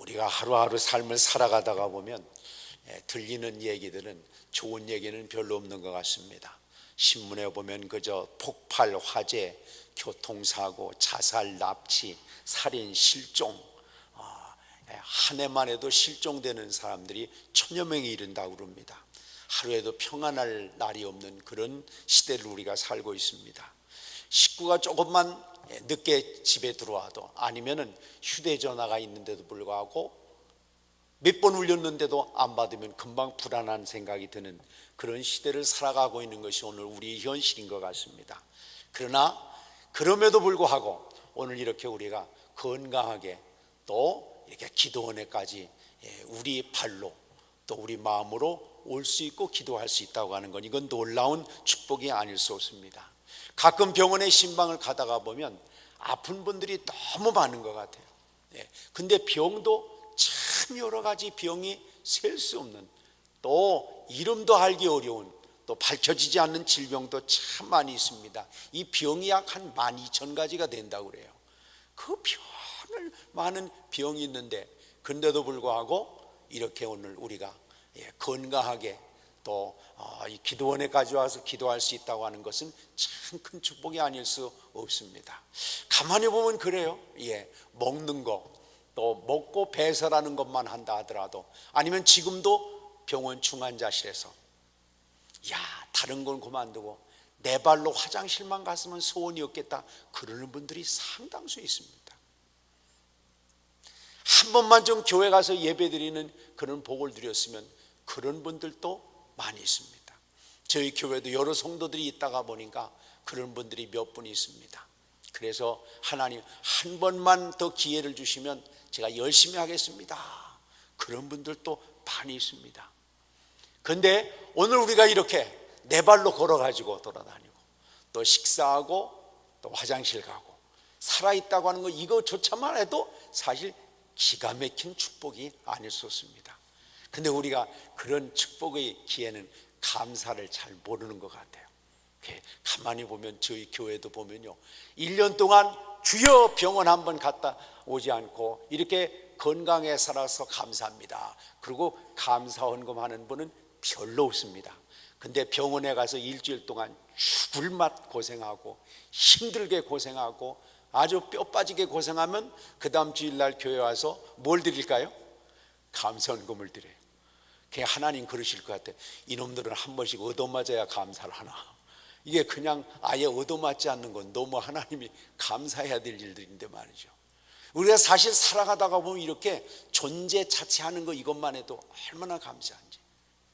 우리가 하루하루 삶을 살아가다가 보면 들리는 얘기들은 좋은 얘기는 별로 없는 것 같습니다. 신문에 보면 그저 폭발, 화재, 교통사고, 자살, 납치, 살인, 실종, 한 해만 해도 실종되는 사람들이 1000여 명이 이른다고 그럽니다. 하루에도 평안할 날이 없는 그런 시대를 우리가 살고 있습니다. 식구가 조금만 늦게 집에 들어와도, 아니면은 휴대전화가 있는데도 불구하고 몇 번 울렸는데도 안 받으면 금방 불안한 생각이 드는 그런 시대를 살아가고 있는 것이 오늘 우리의 현실인 것 같습니다. 그러나 그럼에도 불구하고 오늘 이렇게 우리가 건강하게 또 이렇게 기도원에까지 우리 발로 또 우리 마음으로 올 수 있고 기도할 수 있다고 하는 건, 이건 놀라운 축복이 아닐 수 없습니다. 가끔 병원에 신방을 가다가 보면 아픈 분들이 너무 많은 것 같아요. 근데 병도 참 여러 가지 병이 셀 수 없는, 또 이름도 알기 어려운, 또 밝혀지지 않는 질병도 참 많이 있습니다. 이 병이 약 한 12,000가지가 된다고 그래요. 그 병을 많은 병이 있는데, 근데도 불구하고 이렇게 오늘 우리가 건강하게 또 이 기도원에까지 와서 기도할 수 있다고 하는 것은 참 큰 축복이 아닐 수 없습니다. 가만히 보면 그래요. 먹는 거, 또 먹고 배설하는 것만 한다 하더라도, 아니면 지금도 병원 중환자실에서 다른 건 그만두고 내 발로 화장실만 갔으면 소원이 없겠다 그러는 분들이 상당수 있습니다. 한 번만 좀 교회 가서 예배 드리는 그런 복을 드렸으면 그런 분들도 많이 있습니다. 저희 교회도 여러 성도들이 있다가 보니까 그런 분들이 몇 분 있습니다. 그래서 하나님 한 번만 더 기회를 주시면 제가 열심히 하겠습니다, 그런 분들도 많이 있습니다. 그런데 오늘 우리가 이렇게 내 발로 걸어가지고 돌아다니고 또 식사하고 또 화장실 가고 살아있다고 하는 거, 이거조차만 해도 사실 기가 막힌 축복이 아닐 수 없습니다. 근데 우리가 그런 축복의 기회는 감사를 잘 모르는 것 같아요. 가만히 보면 저희 교회도 보면요, 1년 동안 주여 병원 한번 갔다 오지 않고 이렇게 건강에 살아서 감사합니다, 그리고 감사헌금 하는 분은 별로 없습니다. 근데 병원에 가서 일주일 동안 죽을 맛 고생하고 힘들게 고생하고 아주 뼈 빠지게 고생하면 그 다음 주일날 교회 와서 뭘 드릴까요? 감사헌금을 드려요. 그냥 하나님 그러실 것 같아요. 이놈들은 한 번씩 얻어맞아야 감사를 하나, 이게 그냥 아예 얻어맞지 않는 건 너무 하나님이 감사해야 될 일들인데 말이죠. 우리가 사실 살아가다가 보면 이렇게 존재 자체하는 거, 이것만 해도 얼마나 감사한지.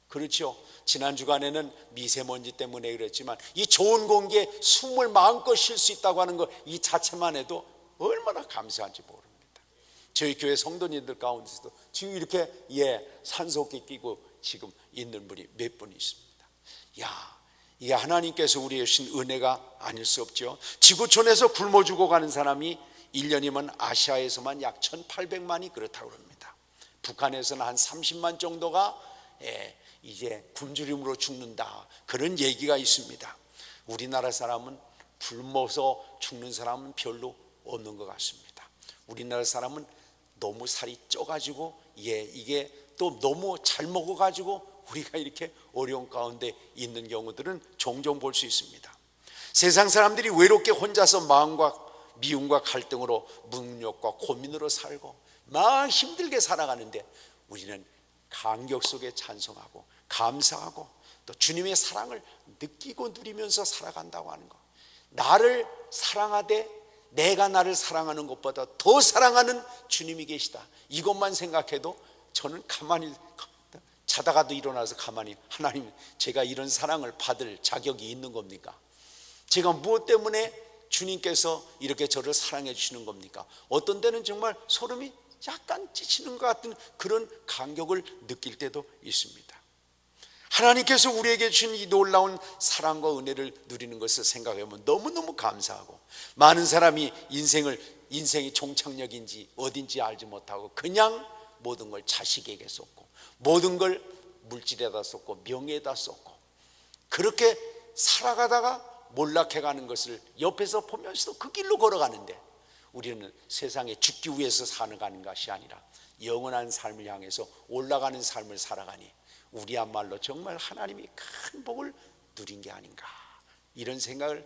그렇죠. 지난 주간에는 미세먼지 때문에 그랬지만 이 좋은 공기에 숨을 마음껏 쉴 수 있다고 하는 거, 이 자체만 해도 얼마나 감사한지 모릅니다. 저희 교회 성도님들 가운데서도 지금 이렇게 산소호흡기 끼고 지금 있는 분이 몇 분 있습니다. 이게 하나님께서 우리의 주신 은혜가 아닐 수 없죠. 지구촌에서 굶어 죽어가는 사람이 1년이면 아시아에서만 약 1800만이 그렇다고 합니다. 북한에서는 한 30만 정도가 이제 굶주림으로 죽는다, 그런 얘기가 있습니다. 우리나라 사람은 굶어서 죽는 사람은 별로 없는 것 같습니다. 우리나라 사람은 너무 살이 쪄가지고 이게 또 너무 잘 먹어가지고 우리가 이렇게 어려운 가운데 있는 경우들은 종종 볼 수 있습니다. 세상 사람들이 외롭게 혼자서 마음과 미움과 갈등으로 무능력과 고민으로 살고 막 힘들게 살아가는데, 우리는 감격 속에 찬송하고 감사하고 또 주님의 사랑을 느끼고 누리면서 살아간다고 하는 것, 나를 사랑하되 내가 나를 사랑하는 것보다 더 사랑하는 주님이 계시다, 이것만 생각해도 저는 가만히 자다가도 일어나서 가만히, 하나님 제가 이런 사랑을 받을 자격이 있는 겁니까? 제가 무엇 때문에 주님께서 이렇게 저를 사랑해 주시는 겁니까? 어떤 때는 정말 소름이 약간 찌치는 것 같은 그런 감격을 느낄 때도 있습니다. 하나님께서 우리에게 주신 이 놀라운 사랑과 은혜를 누리는 것을 생각하면 너무너무 감사하고, 많은 사람이 인생이 종착역인지 어딘지 알지 못하고 그냥 모든 걸 자식에게 쏟고 모든 걸 물질에다 쏟고 명예에다 쏟고 그렇게 살아가다가 몰락해가는 것을 옆에서 보면서도 그 길로 걸어가는데, 우리는 세상에 죽기 위해서 살아가는 것이 아니라 영원한 삶을 향해서 올라가는 삶을 살아가니 우리야말로 정말 하나님이 큰 복을 누린 게 아닌가, 이런 생각을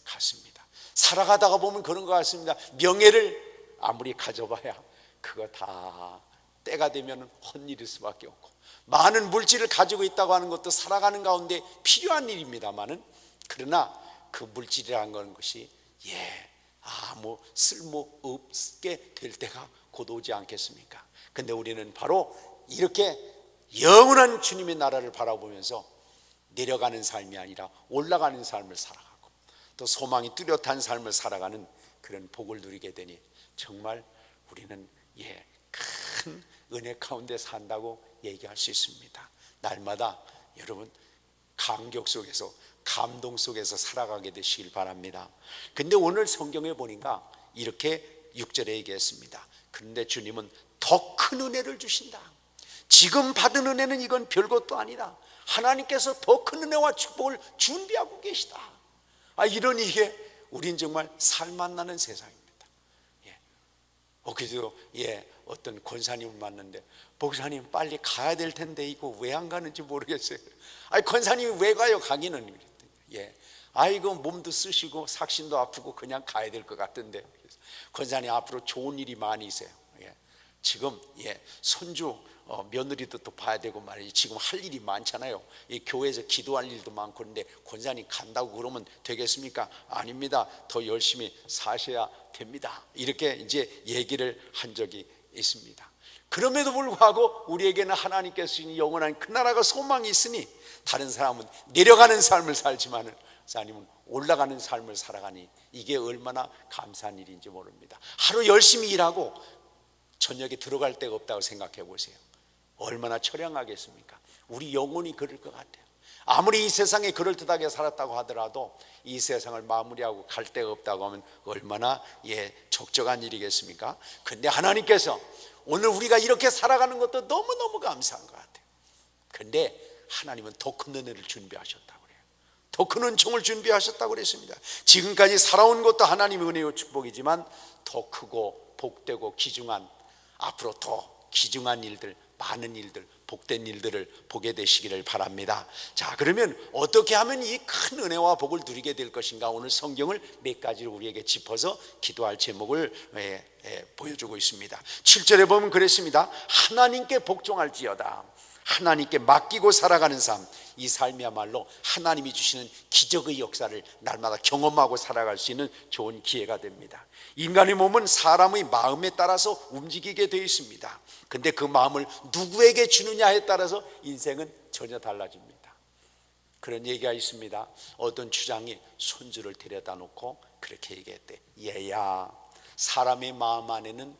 갖습니다. 살아가다가 보면 그런 것 같습니다. 명예를 아무리 가져봐야 그거 다 때가 되면 헛일일 수밖에 없고, 많은 물질을 가지고 있다고 하는 것도 살아가는 가운데 필요한 일입니다만은, 그러나 그 물질이라는 것이 아무 쓸모없게 될 때가 곧 오지 않겠습니까? 근데 우리는 바로 이렇게 영원한 주님의 나라를 바라보면서 내려가는 삶이 아니라 올라가는 삶을 살아가고, 또 소망이 뚜렷한 삶을 살아가는 그런 복을 누리게 되니 정말 우리는 큰 은혜 가운데 산다고 얘기할 수 있습니다. 날마다 여러분 감격 속에서, 감동 속에서 살아가게 되시길 바랍니다. 근데 오늘 성경에 보니까 이렇게 6절에 얘기했습니다. 그런데 주님은 더 큰 은혜를 주신다. 지금 받은 은혜는 이건 별것도 아니다. 하나님께서 더 큰 은혜와 축복을 준비하고 계시다. 이러니 이게 우린 정말 살맛나는 세상입니다. 그래도 어떤 권사님을 만났는데, 목사님 빨리 가야 될 텐데 이거 왜 안 가는지 모르겠어요. 권사님이 왜 가요? 가기는. 이거 몸도 쓰시고 삭신도 아프고 그냥 가야 될 것 같은데. 권사님 앞으로 좋은 일이 많이 있어요. 지금 손주 며느리도 또 봐야 되고 말이지, 지금 할 일이 많잖아요. 이 교회에서 기도할 일도 많고. 그런데 권사님 간다고 그러면 되겠습니까? 아닙니다. 더 열심히 사셔야 됩니다. 이렇게 이제 얘기를 한 적이 있습니다. 그럼에도 불구하고 우리에게는 하나님께서 주신 영원한 그 나라가 소망이 있으니, 다른 사람은 내려가는 삶을 살지만은 목사님은 올라가는 삶을 살아가니 이게 얼마나 감사한 일인지 모릅니다. 하루 열심히 일하고 저녁에 들어갈 데가 없다고 생각해 보세요. 얼마나 처량하겠습니까? 우리 영혼이 그럴 것 같아요. 아무리 이 세상에 그럴듯하게 살았다고 하더라도 이 세상을 마무리하고 갈 데가 없다고 하면 얼마나 적적한 일이겠습니까? 근데 하나님께서 오늘 우리가 이렇게 살아가는 것도 너무너무 감사한 것 같아요. 근데 하나님은 더 큰 은혜를 준비하셨다고 그래요. 더 큰 은총을 준비하셨다고 그랬습니다. 지금까지 살아온 것도 하나님의 은혜와 축복이지만 더 크고 복되고 귀중한, 앞으로 더 귀중한 일들, 많은 일들, 복된 일들을 보게 되시기를 바랍니다. 자, 그러면 어떻게 하면 이 큰 은혜와 복을 누리게 될 것인가? 오늘 성경을 몇 가지를 우리에게 짚어서 기도할 제목을 보여주고 있습니다. 7절에 보면 그랬습니다. 하나님께 복종할지어다. 하나님께 맡기고 살아가는 삶, 이 삶이야말로 하나님이 주시는 기적의 역사를 날마다 경험하고 살아갈 수 있는 좋은 기회가 됩니다. 인간의 몸은 사람의 마음에 따라서 움직이게 되어 있습니다. 근데 그 마음을 누구에게 주느냐에 따라서 인생은 전혀 달라집니다. 그런 얘기가 있습니다. 어떤 주장이 손주를 데려다 놓고 그렇게 얘기했대. 얘야, 사람의 마음 안에는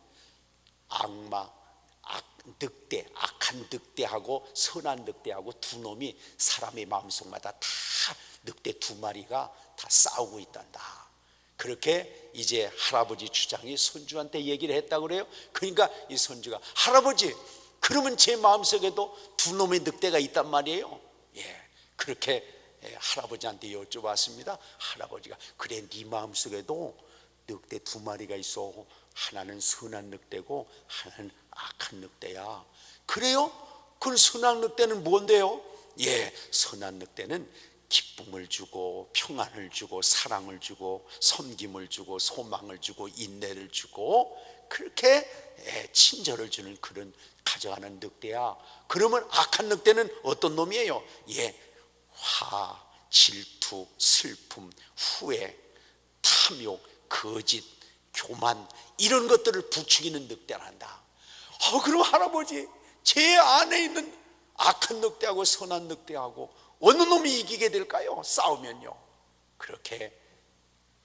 악마, 늑대, 악한 늑대하고 선한 늑대하고 두 놈이 사람의 마음속마다 다 늑대 두 마리가 다 싸우고 있단다. 그렇게 이제 할아버지 주장이 손주한테 얘기를 했다고 그래요. 그러니까 이 손주가, 할아버지, 그러면 제 마음속에도 두 놈의 늑대가 있단 말이에요. 그렇게 할아버지한테 여쭤봤습니다. 할아버지가, 그래, 네 마음속에도 늑대 두 마리가 있어. 하나는 선한 늑대고 하나는 악한 늑대야. 그래요? 그럼 선한 늑대는 뭔데요? 선한 늑대는 기쁨을 주고 평안을 주고 사랑을 주고 섬김을 주고 소망을 주고 인내를 주고 그렇게 친절을 주는 그런 가져가는 늑대야. 그러면 악한 늑대는 어떤 놈이에요? 화, 질투, 슬픔, 후회, 탐욕, 거짓, 교만, 이런 것들을 부추기는 늑대란다. 그럼 할아버지, 제 안에 있는 악한 늑대하고 선한 늑대하고 어느 놈이 이기게 될까요? 싸우면요. 그렇게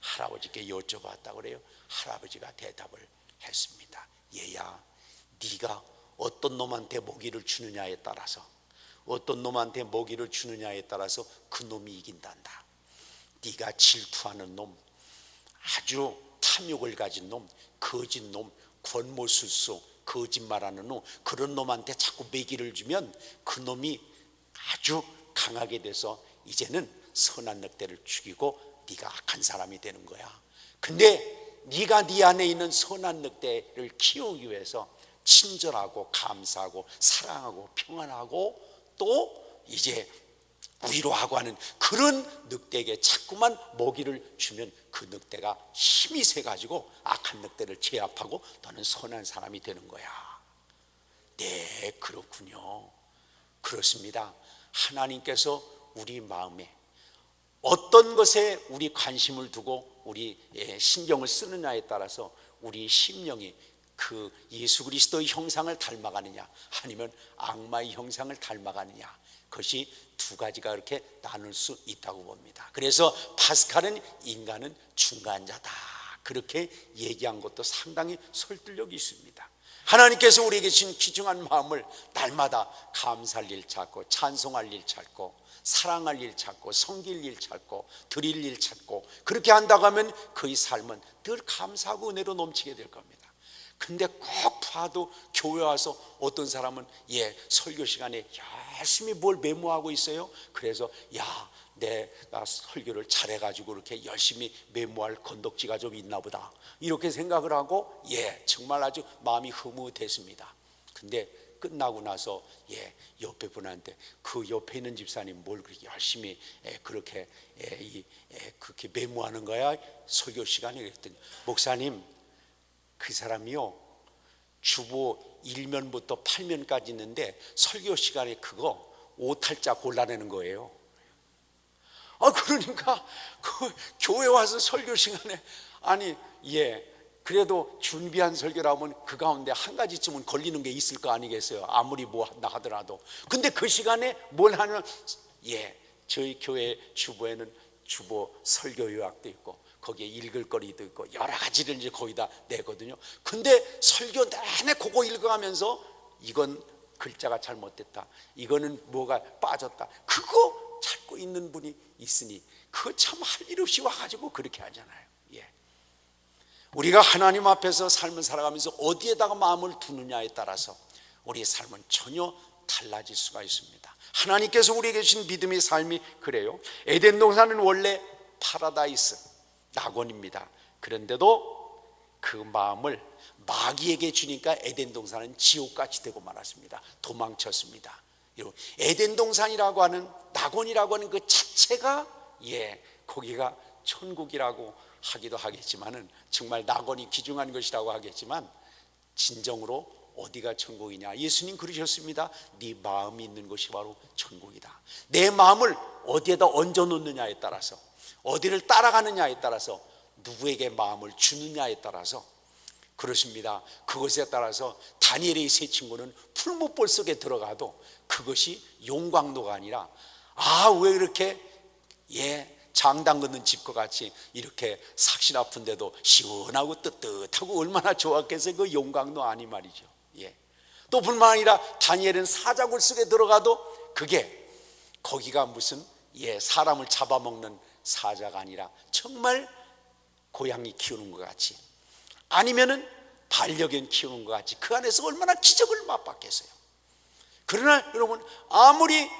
할아버지께 여쭤봤다고 그래요. 할아버지가 대답을 했습니다. 얘야, 네가 어떤 놈한테 먹이를 주느냐에 따라서, 어떤 놈한테 먹이를 주느냐에 따라서 그 놈이 이긴단다. 네가 질투하는 놈, 아주 탐욕을 가진 놈, 거짓 놈, 권모술수, 거짓말하는 놈, 그런 놈한테 자꾸 먹이를 주면 그 놈이 아주 강하게 돼서 이제는 선한 늑대를 죽이고 네가 악한 사람이 되는 거야. 근데 네가 네 안에 있는 선한 늑대를 키우기 위해서 친절하고 감사하고 사랑하고 평안하고 또 이제 위로하고 하는 그런 늑대에게 자꾸만 먹이를 주면 그 늑대가 힘이 세가지고 악한 늑대를 제압하고 너는 선한 사람이 되는 거야. 네, 그렇군요. 그렇습니다. 하나님께서 우리 마음에 어떤 것에 우리 관심을 두고 우리 신경을 쓰느냐에 따라서 우리 심령이 그 예수 그리스도의 형상을 닮아가느냐 아니면 악마의 형상을 닮아가느냐, 그것이 두 가지가 이렇게 나눌 수 있다고 봅니다. 그래서 파스칼은 인간은 중간자다, 그렇게 얘기한 것도 상당히 설득력이 있습니다. 하나님께서 우리에게 주신 귀중한 마음을 날마다 감사할 일 찾고 찬송할 일 찾고 사랑할 일 찾고 섬길 일 찾고 드릴 일 찾고 그렇게 한다고 하면 그의 삶은 늘 감사하고 은혜로 넘치게 될 겁니다. 근데 꼭 봐도 교회 와서 어떤 사람은 설교 시간에 열심히 뭘 메모하고 있어요. 그래서 내가 설교를 잘해가지고 이렇게 열심히 메모할 건덕지가 좀 있나 보다, 이렇게 생각을 하고 정말 아주 마음이 흐뭇했습니다. 근데 끝나고 나서 옆에 분한테 그 옆에 있는 집사님 뭘 그렇게 열심히 그렇게 메모하는 거야 설교 시간에? 그랬더니 목사님, 그 사람이요 주보 1면부터 8면까지 있는데 설교 시간에 그거 오탈자 골라내는 거예요. 그러니까 그 교회 와서 설교 시간에 그래도 준비한 설교라면 그 가운데 한 가지쯤은 걸리는 게 있을 거 아니겠어요? 아무리 뭐 한다 하더라도. 근데 그 시간에 뭘 하면 저희 교회 주보에는 주보 설교 요약도 있고 거기에 읽을 거리도 있고 여러 가지를 이제 거기다 내거든요. 근데 설교 내내 그거 읽어가면서 이건 글자가 잘못됐다, 이거는 뭐가 빠졌다, 그거 찾고 있는 분이 있으니 그거 참 할 일 없이 와가지고 그렇게 하잖아요. 우리가 하나님 앞에서 삶을 살아가면서 어디에다가 마음을 두느냐에 따라서 우리의 삶은 전혀 달라질 수가 있습니다. 하나님께서 우리에게 주신 믿음의 삶이 그래요. 에덴 동산은 원래 파라다이스, 낙원입니다. 그런데도 그 마음을 마귀에게 주니까 에덴 동산은 지옥같이 되고 말았습니다. 도망쳤습니다. 에덴 동산이라고 하는, 낙원이라고 하는 그 자체가 거기가 천국이라고 하기도 하겠지만은, 정말 낙원이 귀중한 것이라고 하겠지만 진정으로 어디가 천국이냐? 예수님 그러셨습니다. 네 마음이 있는 것이 바로 천국이다. 내 마음을 어디에다 얹어 놓느냐에 따라서, 어디를 따라가느냐에 따라서, 누구에게 마음을 주느냐에 따라서 그렇습니다. 그것에 따라서 다니엘의 세 친구는 풀무볼 속에 들어가도 그것이 용광로가 아니라 왜 이렇게 장당 걷는 집과 같이 이렇게 삭신 아픈데도 시원하고 뜨뜻하고 얼마나 좋았겠어요. 그 용광로 아니 말이죠. 또 뿐만 아니라 다니엘은 사자굴 속에 들어가도 그게 거기가 무슨 사람을 잡아먹는 사자가 아니라 정말 고양이 키우는 것 같이, 아니면은 반려견 키우는 것 같이 그 안에서 얼마나 기적을 맛봤겠어요. 그러나 여러분, 아무리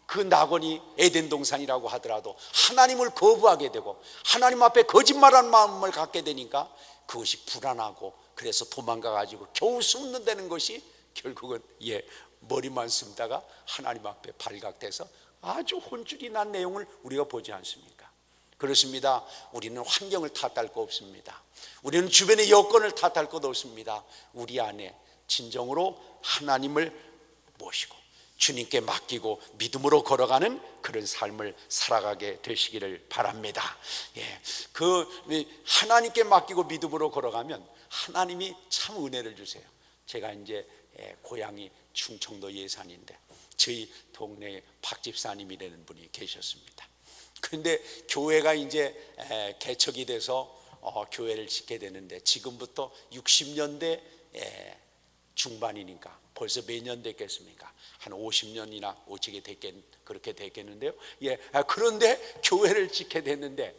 그 낙원이 에덴 동산이라고 하더라도 하나님을 거부하게 되고 하나님 앞에 거짓말하는 마음을 갖게 되니까 그것이 불안하고, 그래서 도망가 가지고 겨우 숨는다는 것이 결국은 머리만 숨다가 하나님 앞에 발각돼서 아주 혼쭐이 난 내용을 우리가 보지 않습니까? 그렇습니다. 우리는 환경을 탓할 거 없습니다. 우리는 주변의 여건을 탓할 것 없습니다. 우리 안에 진정으로 하나님을 모시고 주님께 맡기고 믿음으로 걸어가는 그런 삶을 살아가게 되시기를 바랍니다. 그 하나님께 맡기고 믿음으로 걸어가면 하나님이 참 은혜를 주세요. 제가 이제 고향이 충청도 예산인데 저희 동네에 박 집사님이라는 분이 계셨습니다. 그런데 교회가 이제 개척이 돼서 교회를 짓게 되는데 지금부터 60년대 중반이니까 벌써 몇 년 됐겠습니까? 한 50년이나 그렇게 됐겠는데요. 그런데 교회를 짓게 됐는데,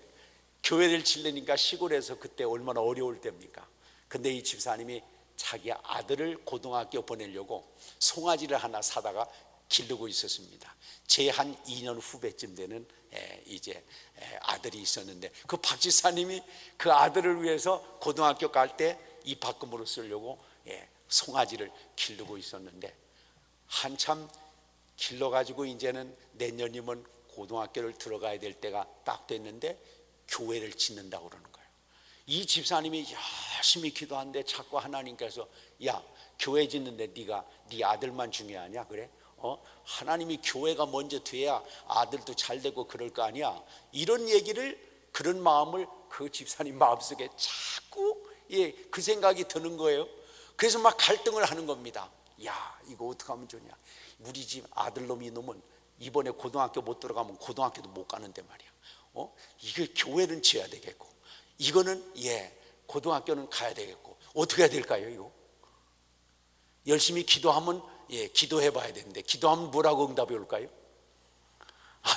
교회를 짓려니까 시골에서 그때 얼마나 어려울 때입니까? 근데 이 집사님이 자기 아들을 고등학교 보내려고 송아지를 하나 사다가 기르고 있었습니다. 제 한 2년 후배쯤 되는 이제 아들이 있었는데, 그 박 집사님이 그 아들을 위해서 고등학교 갈 때 입학금으로 쓰려고 송아지를 기르고 있었는데, 한참 길러가지고 이제는 내년이면 고등학교를 들어가야 될 때가 딱 됐는데 교회를 짓는다고 그러는 거예요. 이 집사님이 열심히 기도하는데 자꾸 하나님께서, 야, 교회 짓는데 네가 네 아들만 중요하냐? 그래? 하나님이 교회가 먼저 돼야 아들도 잘 되고 그럴 거 아니야. 이런 얘기를, 그런 마음을 그 집사님 마음속에 자꾸 그 생각이 드는 거예요. 그래서 막 갈등을 하는 겁니다. 야, 이거 어떻게 하면 좋냐? 우리 집 아들놈이 이놈은 이번에 고등학교 못 들어가면 고등학교도 못 가는데 말이야. 이거 교회는 지어야 되겠고, 이거는 고등학교는 가야 되겠고, 어떻게 해야 될까요? 이거 열심히 기도하면 기도해 봐야 되는데, 기도하면 뭐라고 응답이 올까요?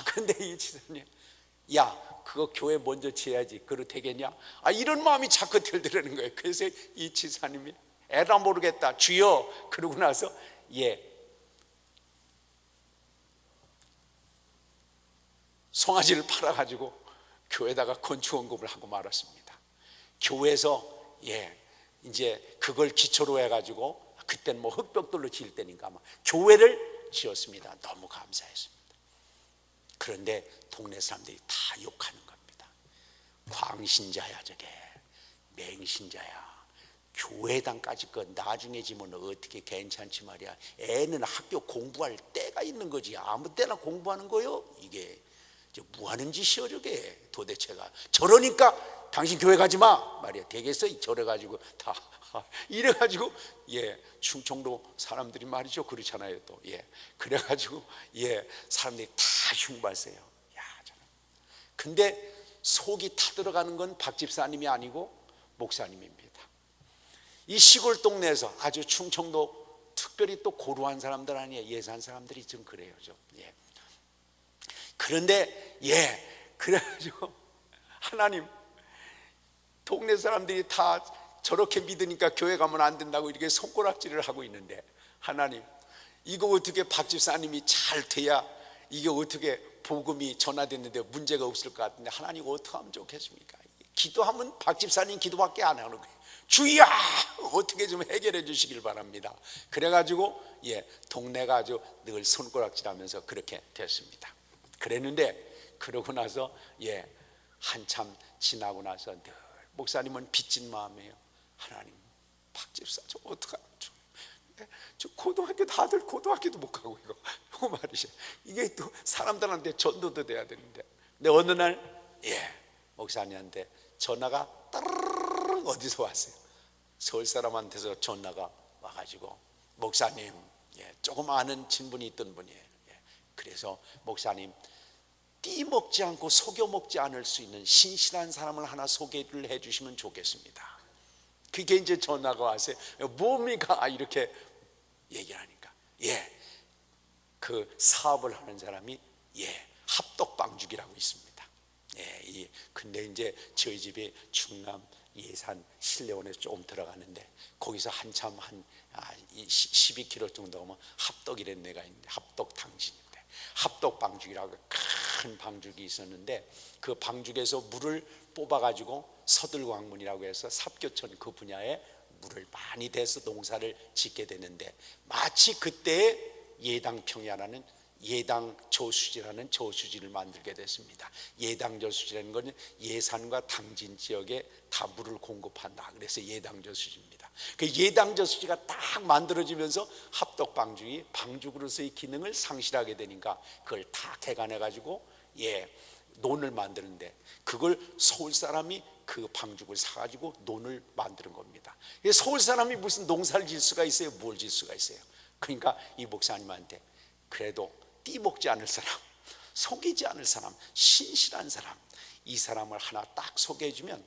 그런데 이 집사님, 야, 그거 교회 먼저 지어야지. 그러 되겠냐? 이런 마음이 자꾸 들더라는 거예요. 그래서 이 집사님이 에라 모르겠다, 주여. 그러고 나서 송아지를 팔아가지고 교회에다가 건축원금을 하고 말았습니다. 교회에서 이제 그걸 기초로 해가지고, 그때는 뭐 흙벽돌로 지을 때니까 아마 교회를 지었습니다. 너무 감사했습니다. 그런데 동네 사람들이 다 욕하는 겁니다. 광신자야, 저게 맹신자야. 교회당까지 그 나중에 지면 어떻게 괜찮지 말이야. 애는 학교 공부할 때가 있는 거지, 아무 때나 공부하는 거요. 이게 뭐 하는 짓이여 저게 도대체가. 저러니까 당신 교회 가지 마 말이야. 되겠어? 저래가지고 다 이래가지고 충청도 사람들이 말이죠, 그렇잖아요 또. 그래가지고 사람들이 다 흉발세요. 근데 속이 타들어가는 건 박 집사님이 아니고 목사님입니다. 이 시골 동네에서 아주 충청도 특별히 또 고루한 사람들 아니에요. 예산 사람들이 좀 그래요 좀. 그런데 그래가지고 하나님, 동네 사람들이 다 저렇게 믿으니까 교회 가면 안 된다고 이렇게 손가락질을 하고 있는데, 하나님, 이거 어떻게 박 집사님이 잘 돼야 이게 어떻게 복음이 전화됐는데 문제가 없을 것 같은데, 하나님 어떻게 하면 좋겠습니까? 기도하면 박 집사님 기도밖에 안 하는 거예요. 주여, 어떻게 좀 해결해 주시길 바랍니다. 그래가지고 동네가 아주 늘 손가락질하면서 그렇게 됐습니다. 그랬는데, 그러고 나서 한참 지나고 나서 늘 목사님은 빚진 마음이에요. 하나님, 박 집사 저 어떡하면 좋아요? 저 고등학교 다들 고등학교도 못 가고 이거 말이죠. 이게 또 사람들한테 전도도 돼야 되는데. 근데 어느 날 목사님한테 전화가 따르릉 어디서 왔어요? 서울 사람한테서 전화가 와가지고, 목사님, 조금 아는 친분이 있던 분이에요. 그래서 목사님, 띠먹지 않고 속여먹지 않을 수 있는 신실한 사람을 하나 소개를 해주시면 좋겠습니다. 그게 이제 전화가 왔어요. 뭡니까? 이렇게 얘기하니까 그 사업을 하는 사람이 합덕방죽이라고 있습니다. 근데 이제 저희 집이 충남 예산 신례원에 조금 들어가는데, 거기서 한참 한 12km 정도 오면 합덕이라는 데가 있는데, 합덕당진인데 합덕방죽이라고 큰 방죽이 있었는데, 그 방죽에서 물을 뽑아가지고 서들광문이라고 해서 삽교천 그 분야에 물을 많이 대서 농사를 짓게 되는데, 마치 그때 예당평야라는 예당 저수지라는 저수지를 만들게 됐습니다. 예당 저수지라는 것은 예산과 당진 지역에 다 물을 공급한다. 그래서 예당 저수지입니다. 그 예당 저수지가 딱 만들어지면서 합덕방죽이 방죽으로서의 기능을 상실하게 되니까 그걸 다 개간해 가지고 논을 만드는데, 그걸 서울 사람이 그 방죽을 사가지고 논을 만드는 겁니다. 서울 사람이 무슨 농사를 질 수가 있어요? 뭘 질 수가 있어요? 그러니까 이 목사님한테, 그래도 띠먹지 않을 사람, 속이지 않을 사람, 신실한 사람, 이 사람을 하나 딱 소개해주면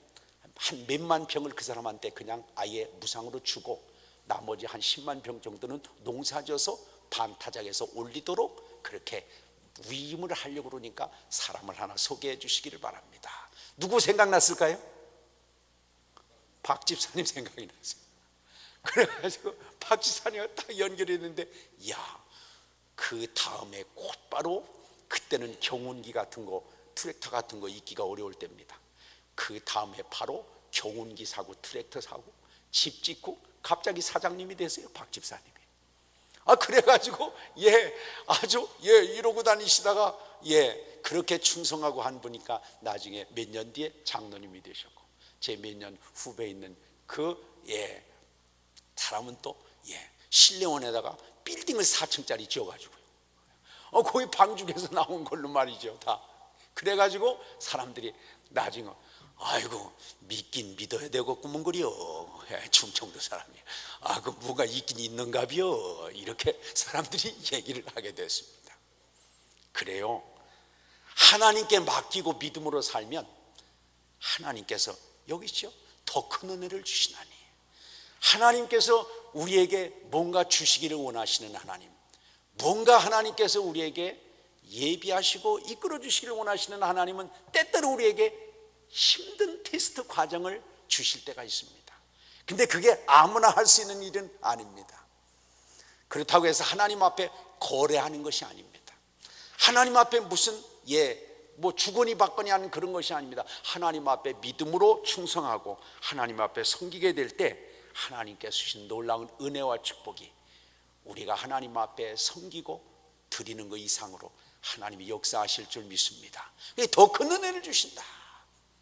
한 몇만 평을 그 사람한테 그냥 아예 무상으로 주고, 나머지 한 10만 평 정도는 농사져서 반타작해서 올리도록 그렇게 위임을 하려고 그러니까 사람을 하나 소개해 주시기를 바랍니다. 누구 생각났을까요? 박 집사님 생각이 났어요. 그래가지고 박 집사님과 딱 연결했는데, 야, 그 다음에 곧바로 그때는 경운기 같은 거, 트랙터 같은 거 있기가 어려울 때입니다. 그 다음에 바로 경운기 사고, 트랙터 사고, 집 짓고 갑자기 사장님이 되세요, 박 집사님이. 그래가지고 아주 이러고 다니시다가 그렇게 충성하고 한 분이니까 나중에 몇 년 뒤에 장로님이 되셨고, 제 몇 년 후배 있는 그 사람은 또 신령원에다가 빌딩을 4층짜리 지어가지고요. 거기 방죽에서 나온 걸로 말이죠, 다. 그래가지고 사람들이 나중에 아이고 믿긴 믿어야 되겠구먼 그려, 충청도 사람이. 그 뭐가 있긴 있는가비요, 이렇게 사람들이 얘기를 하게 됐습니다. 그래요, 하나님께 맡기고 믿음으로 살면 하나님께서 여기 있죠, 더 큰 은혜를 주시나니. 하나님께서 우리에게 뭔가 주시기를 원하시는 하나님, 뭔가 하나님께서 우리에게 예비하시고 이끌어 주시기를 원하시는 하나님은 때때로 우리에게 힘든 테스트 과정을 주실 때가 있습니다. 근데 그게 아무나 할 수 있는 일은 아닙니다. 그렇다고 해서 하나님 앞에 거래하는 것이 아닙니다. 하나님 앞에 무슨 뭐 주거니 받거니 하는 그런 것이 아닙니다. 하나님 앞에 믿음으로 충성하고 하나님 앞에 섬기게 될 때 하나님께서 주신 놀라운 은혜와 축복이 우리가 하나님 앞에 섬기고 드리는 것 이상으로 하나님이 역사하실 줄 믿습니다. 더 큰 은혜를 주신다.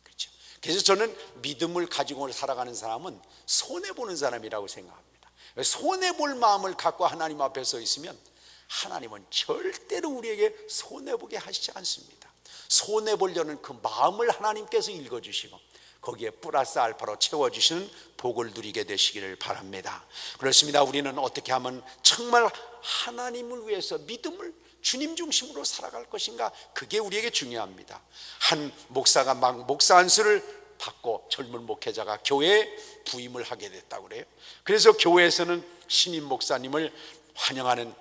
그렇죠? 그래서 저는 믿음을 가지고 살아가는 사람은 손해보는 사람이라고 생각합니다. 손해볼 마음을 갖고 하나님 앞에 서 있으면 하나님은 절대로 우리에게 손해보게 하시지 않습니다. 손해보려는 그 마음을 하나님께서 읽어주시고 거기에 플러스 알파로 채워주시는 복을 누리게 되시기를 바랍니다. 그렇습니다. 우리는 어떻게 하면 정말 하나님을 위해서 믿음을 주님 중심으로 살아갈 것인가, 그게 우리에게 중요합니다. 한 목사가 막 목사 안수를 받고 젊은 목회자가 교회에 부임을 하게 됐다고 그래요. 그래서 교회에서는 신임 목사님을 환영하는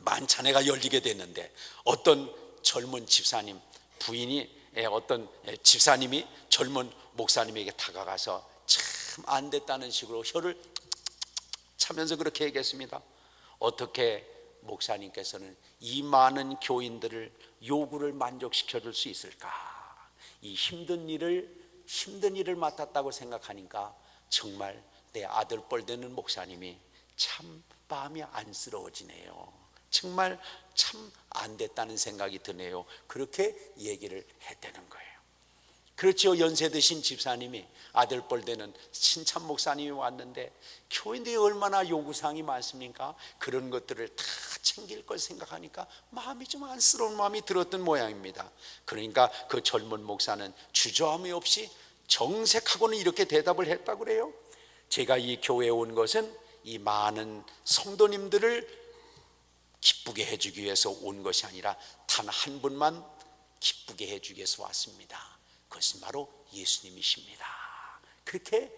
만찬회가 열리게 됐는데 어떤 젊은 집사님 부인이 어떤 집사님이 젊은 목사님에게 다가가서 참 안 됐다는 식으로 혀를 차면서 그렇게 얘기했습니다. 어떻게 목사님께서는 이 많은 교인들을 요구를 만족시켜 줄 수 있을까? 이 힘든 일을 맡았다고 생각하니까 정말 내 아들뻘 되는 목사님이 참 마음이 안쓰러워지네요. 정말 참 안 됐다는 생각이 드네요. 그렇게 얘기를 했다는 거예요. 그렇죠. 연세 드신 집사님이 아들뻘 되는 신참 목사님이 왔는데 교인들이 얼마나 요구사항이 많습니까? 그런 것들을 다 챙길 걸 생각하니까 마음이 좀 안쓰러운 마음이 들었던 모양입니다. 그러니까 그 젊은 목사는 주저함이 없이 정색하고는 이렇게 대답을 했다고 그래요. 제가 이 교회에 온 것은 이 많은 성도님들을 기쁘게 해주기 위해서 온 것이 아니라 단 한 분만 기쁘게 해주기 위해서 왔습니다. 그것은 바로 예수님이십니다. 그렇게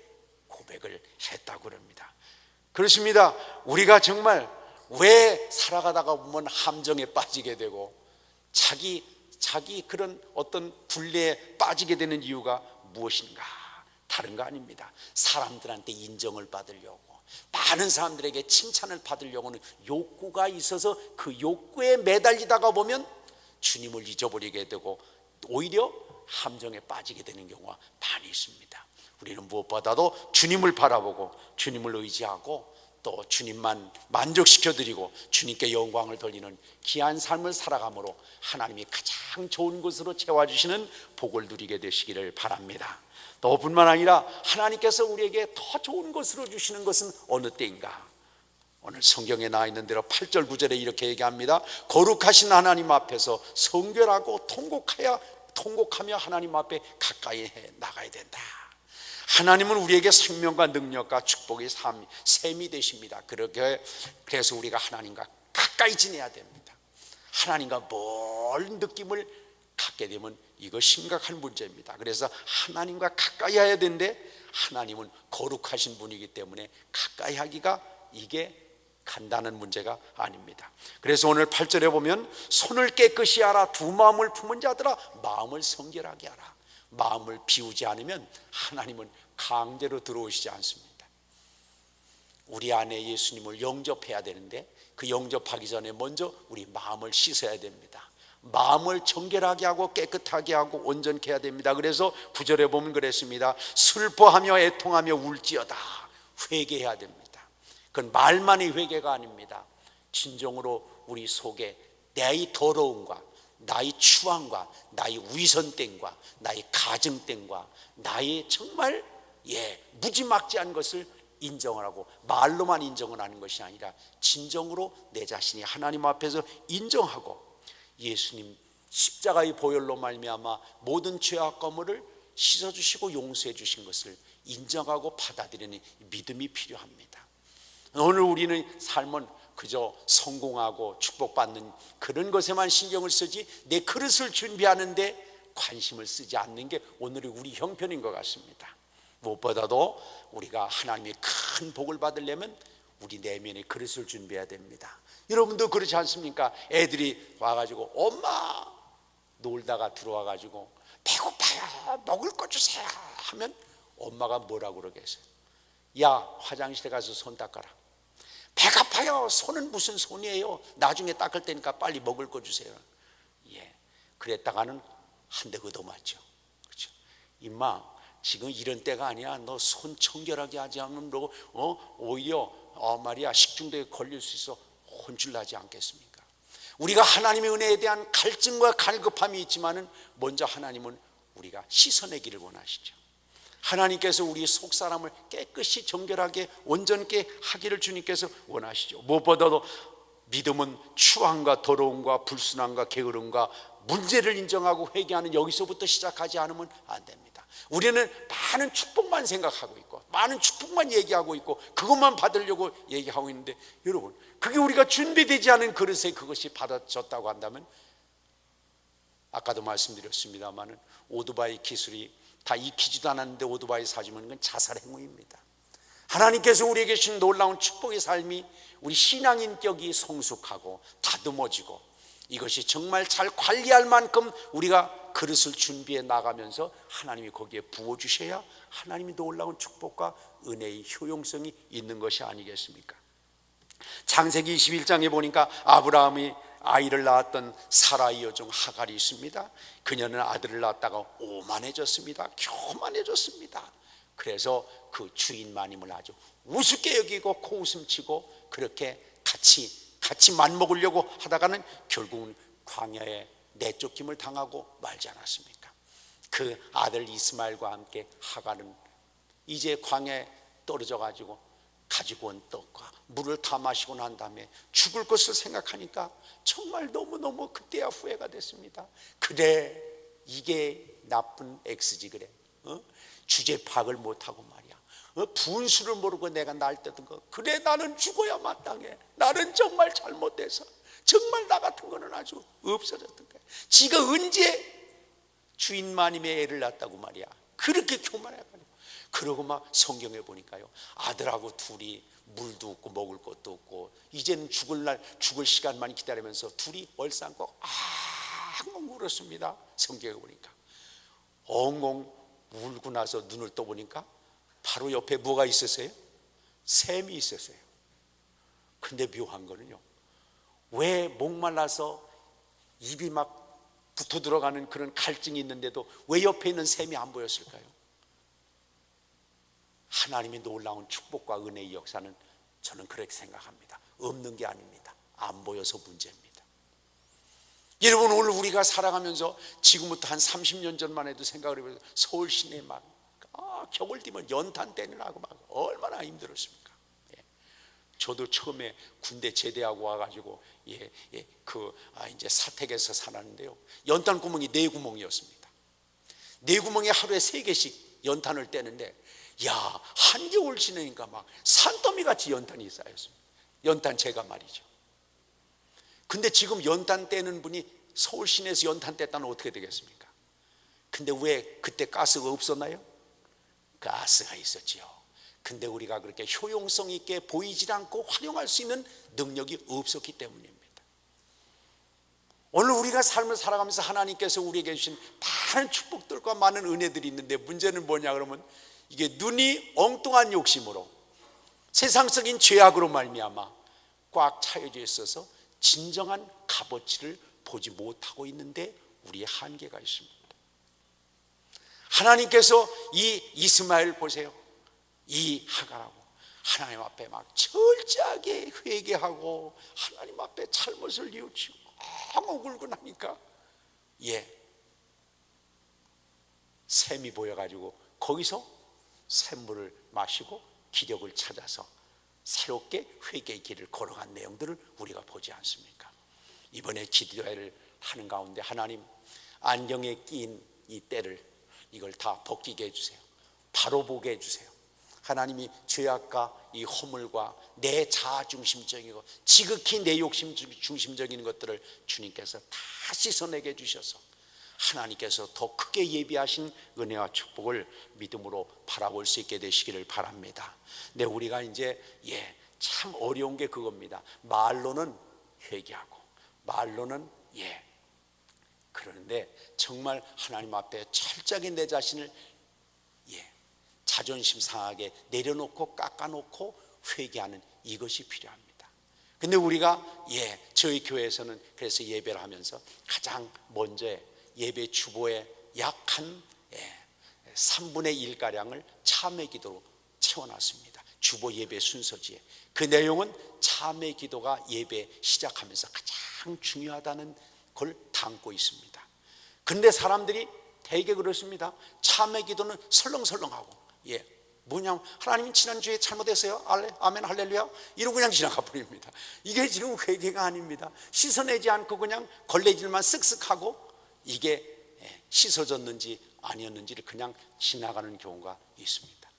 고백을 했다고 그럽니다. 그렇습니다. 우리가 정말 왜 살아가다가 보면 함정에 빠지게 되고 자기 그런 어떤 분리에 빠지게 되는 이유가 무엇인가? 다른 거 아닙니다. 사람들한테 인정을 받으려고, 많은 사람들에게 칭찬을 받으려고는 욕구가 있어서 그 욕구에 매달리다가 보면 주님을 잊어버리게 되고 오히려 함정에 빠지게 되는 경우가 많이 있습니다. 우리는 무엇보다도 주님을 바라보고 주님을 의지하고 또 주님만 만족시켜드리고 주님께 영광을 돌리는 귀한 삶을 살아감으로 하나님이 가장 좋은 것으로 채워주시는 복을 누리게 되시기를 바랍니다. 또 뿐만 아니라 하나님께서 우리에게 더 좋은 것으로 주시는 것은 어느 때인가? 오늘 성경에 나와 있는 대로 8절 9절에 이렇게 얘기합니다. 거룩하신 하나님 앞에서 성결하고 통곡하며 하나님 앞에 가까이 나가야 된다. 하나님은 우리에게 생명과 능력과 축복의 샘이 되십니다. 그래서 우리가 하나님과 가까이 지내야 됩니다. 하나님과 멀 느낌을 갖게 되면 이거 심각한 문제입니다. 그래서 하나님과 가까이 해야 되는데 하나님은 거룩하신 분이기 때문에 가까이 하기가 이게 간단한 문제가 아닙니다. 그래서 오늘 8절에 보면 손을 깨끗이 하라, 두 마음을 품은 자들아 마음을 성결하게 하라. 마음을 비우지 않으면 하나님은 강제로 들어오시지 않습니다. 우리 안에 예수님을 영접해야 되는데 그 영접하기 전에 먼저 우리 마음을 씻어야 됩니다. 마음을 정결하게 하고 깨끗하게 하고 온전케 해야 됩니다. 그래서 9절에 보면 그랬습니다. 슬퍼하며 애통하며 울지어다. 회개해야 됩니다. 그건 말만의 회개가 아닙니다. 진정으로 우리 속에 나의 더러움과 나의 추함과 나의 위선됨과 나의 가증됨과 나의 정말 무지막지한 것을 인정을 하고, 말로만 인정을 하는 것이 아니라 진정으로 내 자신이 하나님 앞에서 인정하고 예수님 십자가의 보혈로 말미암아 모든 죄악 거물을 씻어주시고 용서해 주신 것을 인정하고 받아들이는 믿음이 필요합니다. 오늘 우리는 삶은 그저 성공하고 축복받는 그런 것에만 신경을 쓰지 내 그릇을 준비하는데 관심을 쓰지 않는 게 오늘의 우리 형편인 것 같습니다. 무엇보다도 우리가 하나님의 큰 복을 받으려면 우리 내면의 그릇을 준비해야 됩니다. 여러분도 그렇지 않습니까? 애들이 와가지고 엄마 놀다가 들어와가지고 배고파요 먹을 거 주세요 하면 엄마가 뭐라고 그러겠어요? 야, 화장실에 가서 손 닦아라. 배가 아파요. 손은 무슨 손이에요? 나중에 닦을 테니까 빨리 먹을 거 주세요. 그랬다가는 한 대 걷어맞죠. 그렇죠? 임마, 지금 이런 때가 아니야. 너 손 청결하게 하지 않으면 너 오히려 말이야 식중독에 걸릴 수 있어. 혼쭐 나지 않겠습니까? 우리가 하나님의 은혜에 대한 갈증과 갈급함이 있지만은 먼저 하나님은 우리가 씻어내기를 원하시죠. 하나님께서 우리 속사람을 깨끗이 정결하게 온전케 하기를 주님께서 원하시죠. 무엇보다도 믿음은 추함과 더러움과 불순함과 게으름과 문제를 인정하고 회개하는 여기서부터 시작하지 않으면 안 됩니다. 우리는 많은 축복만 생각하고 있고 많은 축복만 얘기하고 있고 그것만 받으려고 얘기하고 있는데, 여러분, 그게 우리가 준비되지 않은 그릇에 그것이 받아졌다고 한다면, 아까도 말씀드렸습니다마는 오토바이 기술이 다 익히지도 않았는데 오토바이 사주면 그건 자살 행위입니다. 하나님께서 우리에게 주신 놀라운 축복의 삶이 우리 신앙 인격이 성숙하고 다듬어지고 이것이 정말 잘 관리할 만큼 우리가 그릇을 준비해 나가면서 하나님이 거기에 부어주셔야 하나님이 놀라운 축복과 은혜의 효용성이 있는 것이 아니겠습니까? 창세기 21장에 보니까 아브라함이 아이를 낳았던 사라의 여종 하갈이 있습니다. 그녀는 아들을 낳았다가 오만해졌습니다. 교만해졌습니다. 그래서 그 주인 마님을 아주 우습게 여기고 코웃음치고 그렇게 같이 맞먹으려고 하다가는 결국은 광야에 내쫓김을 당하고 말지 않았습니까? 그 아들 이스마엘과 함께 하갈은 이제 광야에 떨어져 가지고 온 떡과 물을 다 마시고 난 다음에 죽을 것을 생각하니까 정말 너무너무 그때야 후회가 됐습니다. 그래, 이게 나쁜 X지. 그래, 주제 파악을 못하고 말이야, 분수를 모르고 내가 날 때던 거, 그래 나는 죽어야 마땅해. 나는 정말 잘못돼서 정말 나 같은 거는 아주 없어졌던 거야. 지가 언제 주인 마님의 애를 낳았다고 말이야. 그렇게 교만해가지고. 그러고 막 성경에 보니까요, 아들하고 둘이 물도 없고 먹을 것도 없고 이제는 죽을 시간만 기다리면서 둘이 얼싸안고 엉엉 울었습니다. 성경에 보니까 엉엉 울고 나서 눈을 떠보니까 바로 옆에 뭐가 있었어요? 샘이 있었어요. 근데 묘한 거는요, 왜 목말라서 입이 막 붙어 들어가는 그런 갈증이 있는데도 왜 옆에 있는 샘이 안 보였을까요? 하나님의 놀라운 축복과 은혜의 역사는 저는 그렇게 생각합니다. 없는 게 아닙니다. 안 보여서 문제입니다. 여러분, 오늘 우리가 살아가면서 지금부터 한 30년 전만 해도 생각을 해보세요. 서울 시내 막 겨울 되면 연탄 떼느라고 막 얼마나 힘들었습니까? 저도 처음에 군대 제대하고 와가지고 이제 사택에서 살았는데요, 연탄 구멍이 4구멍이었습니다. 4구멍에 하루에 3개씩 연탄을 떼는데, 한겨울 지나니까 막 산더미 같이 연탄이 쌓였습니다. 연탄 제가 말이죠. 근데 지금 연탄 떼는 분이 서울 시내에서 연탄 뗐다면 어떻게 되겠습니까? 근데 왜 그때 가스가 없었나요? 가스가 있었지요. 근데 우리가 그렇게 효용성 있게 보이지 않고 활용할 수 있는 능력이 없었기 때문입니다. 오늘 우리가 삶을 살아가면서 하나님께서 우리에게 주신 많은 축복들과 많은 은혜들이 있는데, 문제는 뭐냐 그러면 이게 눈이 엉뚱한 욕심으로 세상적인 죄악으로 말미암아 꽉 차여져 있어서 진정한 값어치를 보지 못하고 있는데 우리의 한계가 있습니다. 하나님께서 이 이스마엘 보세요. 이 하갈하고 하나님 앞에 막 철저하게 회개하고 하나님 앞에 잘못을 뉘우치고 엉엉 울고 나니까 샘이 보여가지고 거기서 샘물을 마시고 기력을 찾아서 새롭게 회개의 길을 걸어간 내용들을 우리가 보지 않습니까? 이번에 기도회를 하는 가운데 하나님 안경에 낀 이 때를 이걸 다 벗기게 해주세요. 바로 보게 해주세요. 하나님이 죄악과 이 허물과 내 자아중심적이고 지극히 내 욕심 중심적인 것들을 주님께서 다 씻어내게 해주셔서 하나님께서 더 크게 예비하신 은혜와 축복을 믿음으로 바라볼 수 있게 되시기를 바랍니다. 근데 우리가 이제 참 어려운 게 그겁니다. 말로는 회개하고 말로는 그런데 정말 하나님 앞에 철저하게 내 자신을 자존심 상하게 내려놓고 깎아놓고 회개하는 이것이 필요합니다. 근데 우리가 저희 교회에서는 그래서 예배를 하면서 가장 먼저 예배 주보에 약 한 3분의 1가량을 참회 기도로 채워놨습니다. 주보 예배 순서지에. 그 내용은 참회 기도가 예배 시작하면서 가장 중요하다는 걸 담고 있습니다. 근데 사람들이 되게 그렇습니다. 참회 기도는 설렁설렁하고 뭐냐면 하나님 지난주에 잘못했어요. 아멘 할렐루야 이러고 그냥 지나가 버립니다. 이게 지금 회개가 아닙니다. 씻어내지 않고 그냥 걸레질만 쓱쓱하고 이게 씻어졌는지 아니었는지를 그냥 지나가는 경우가 있습니다.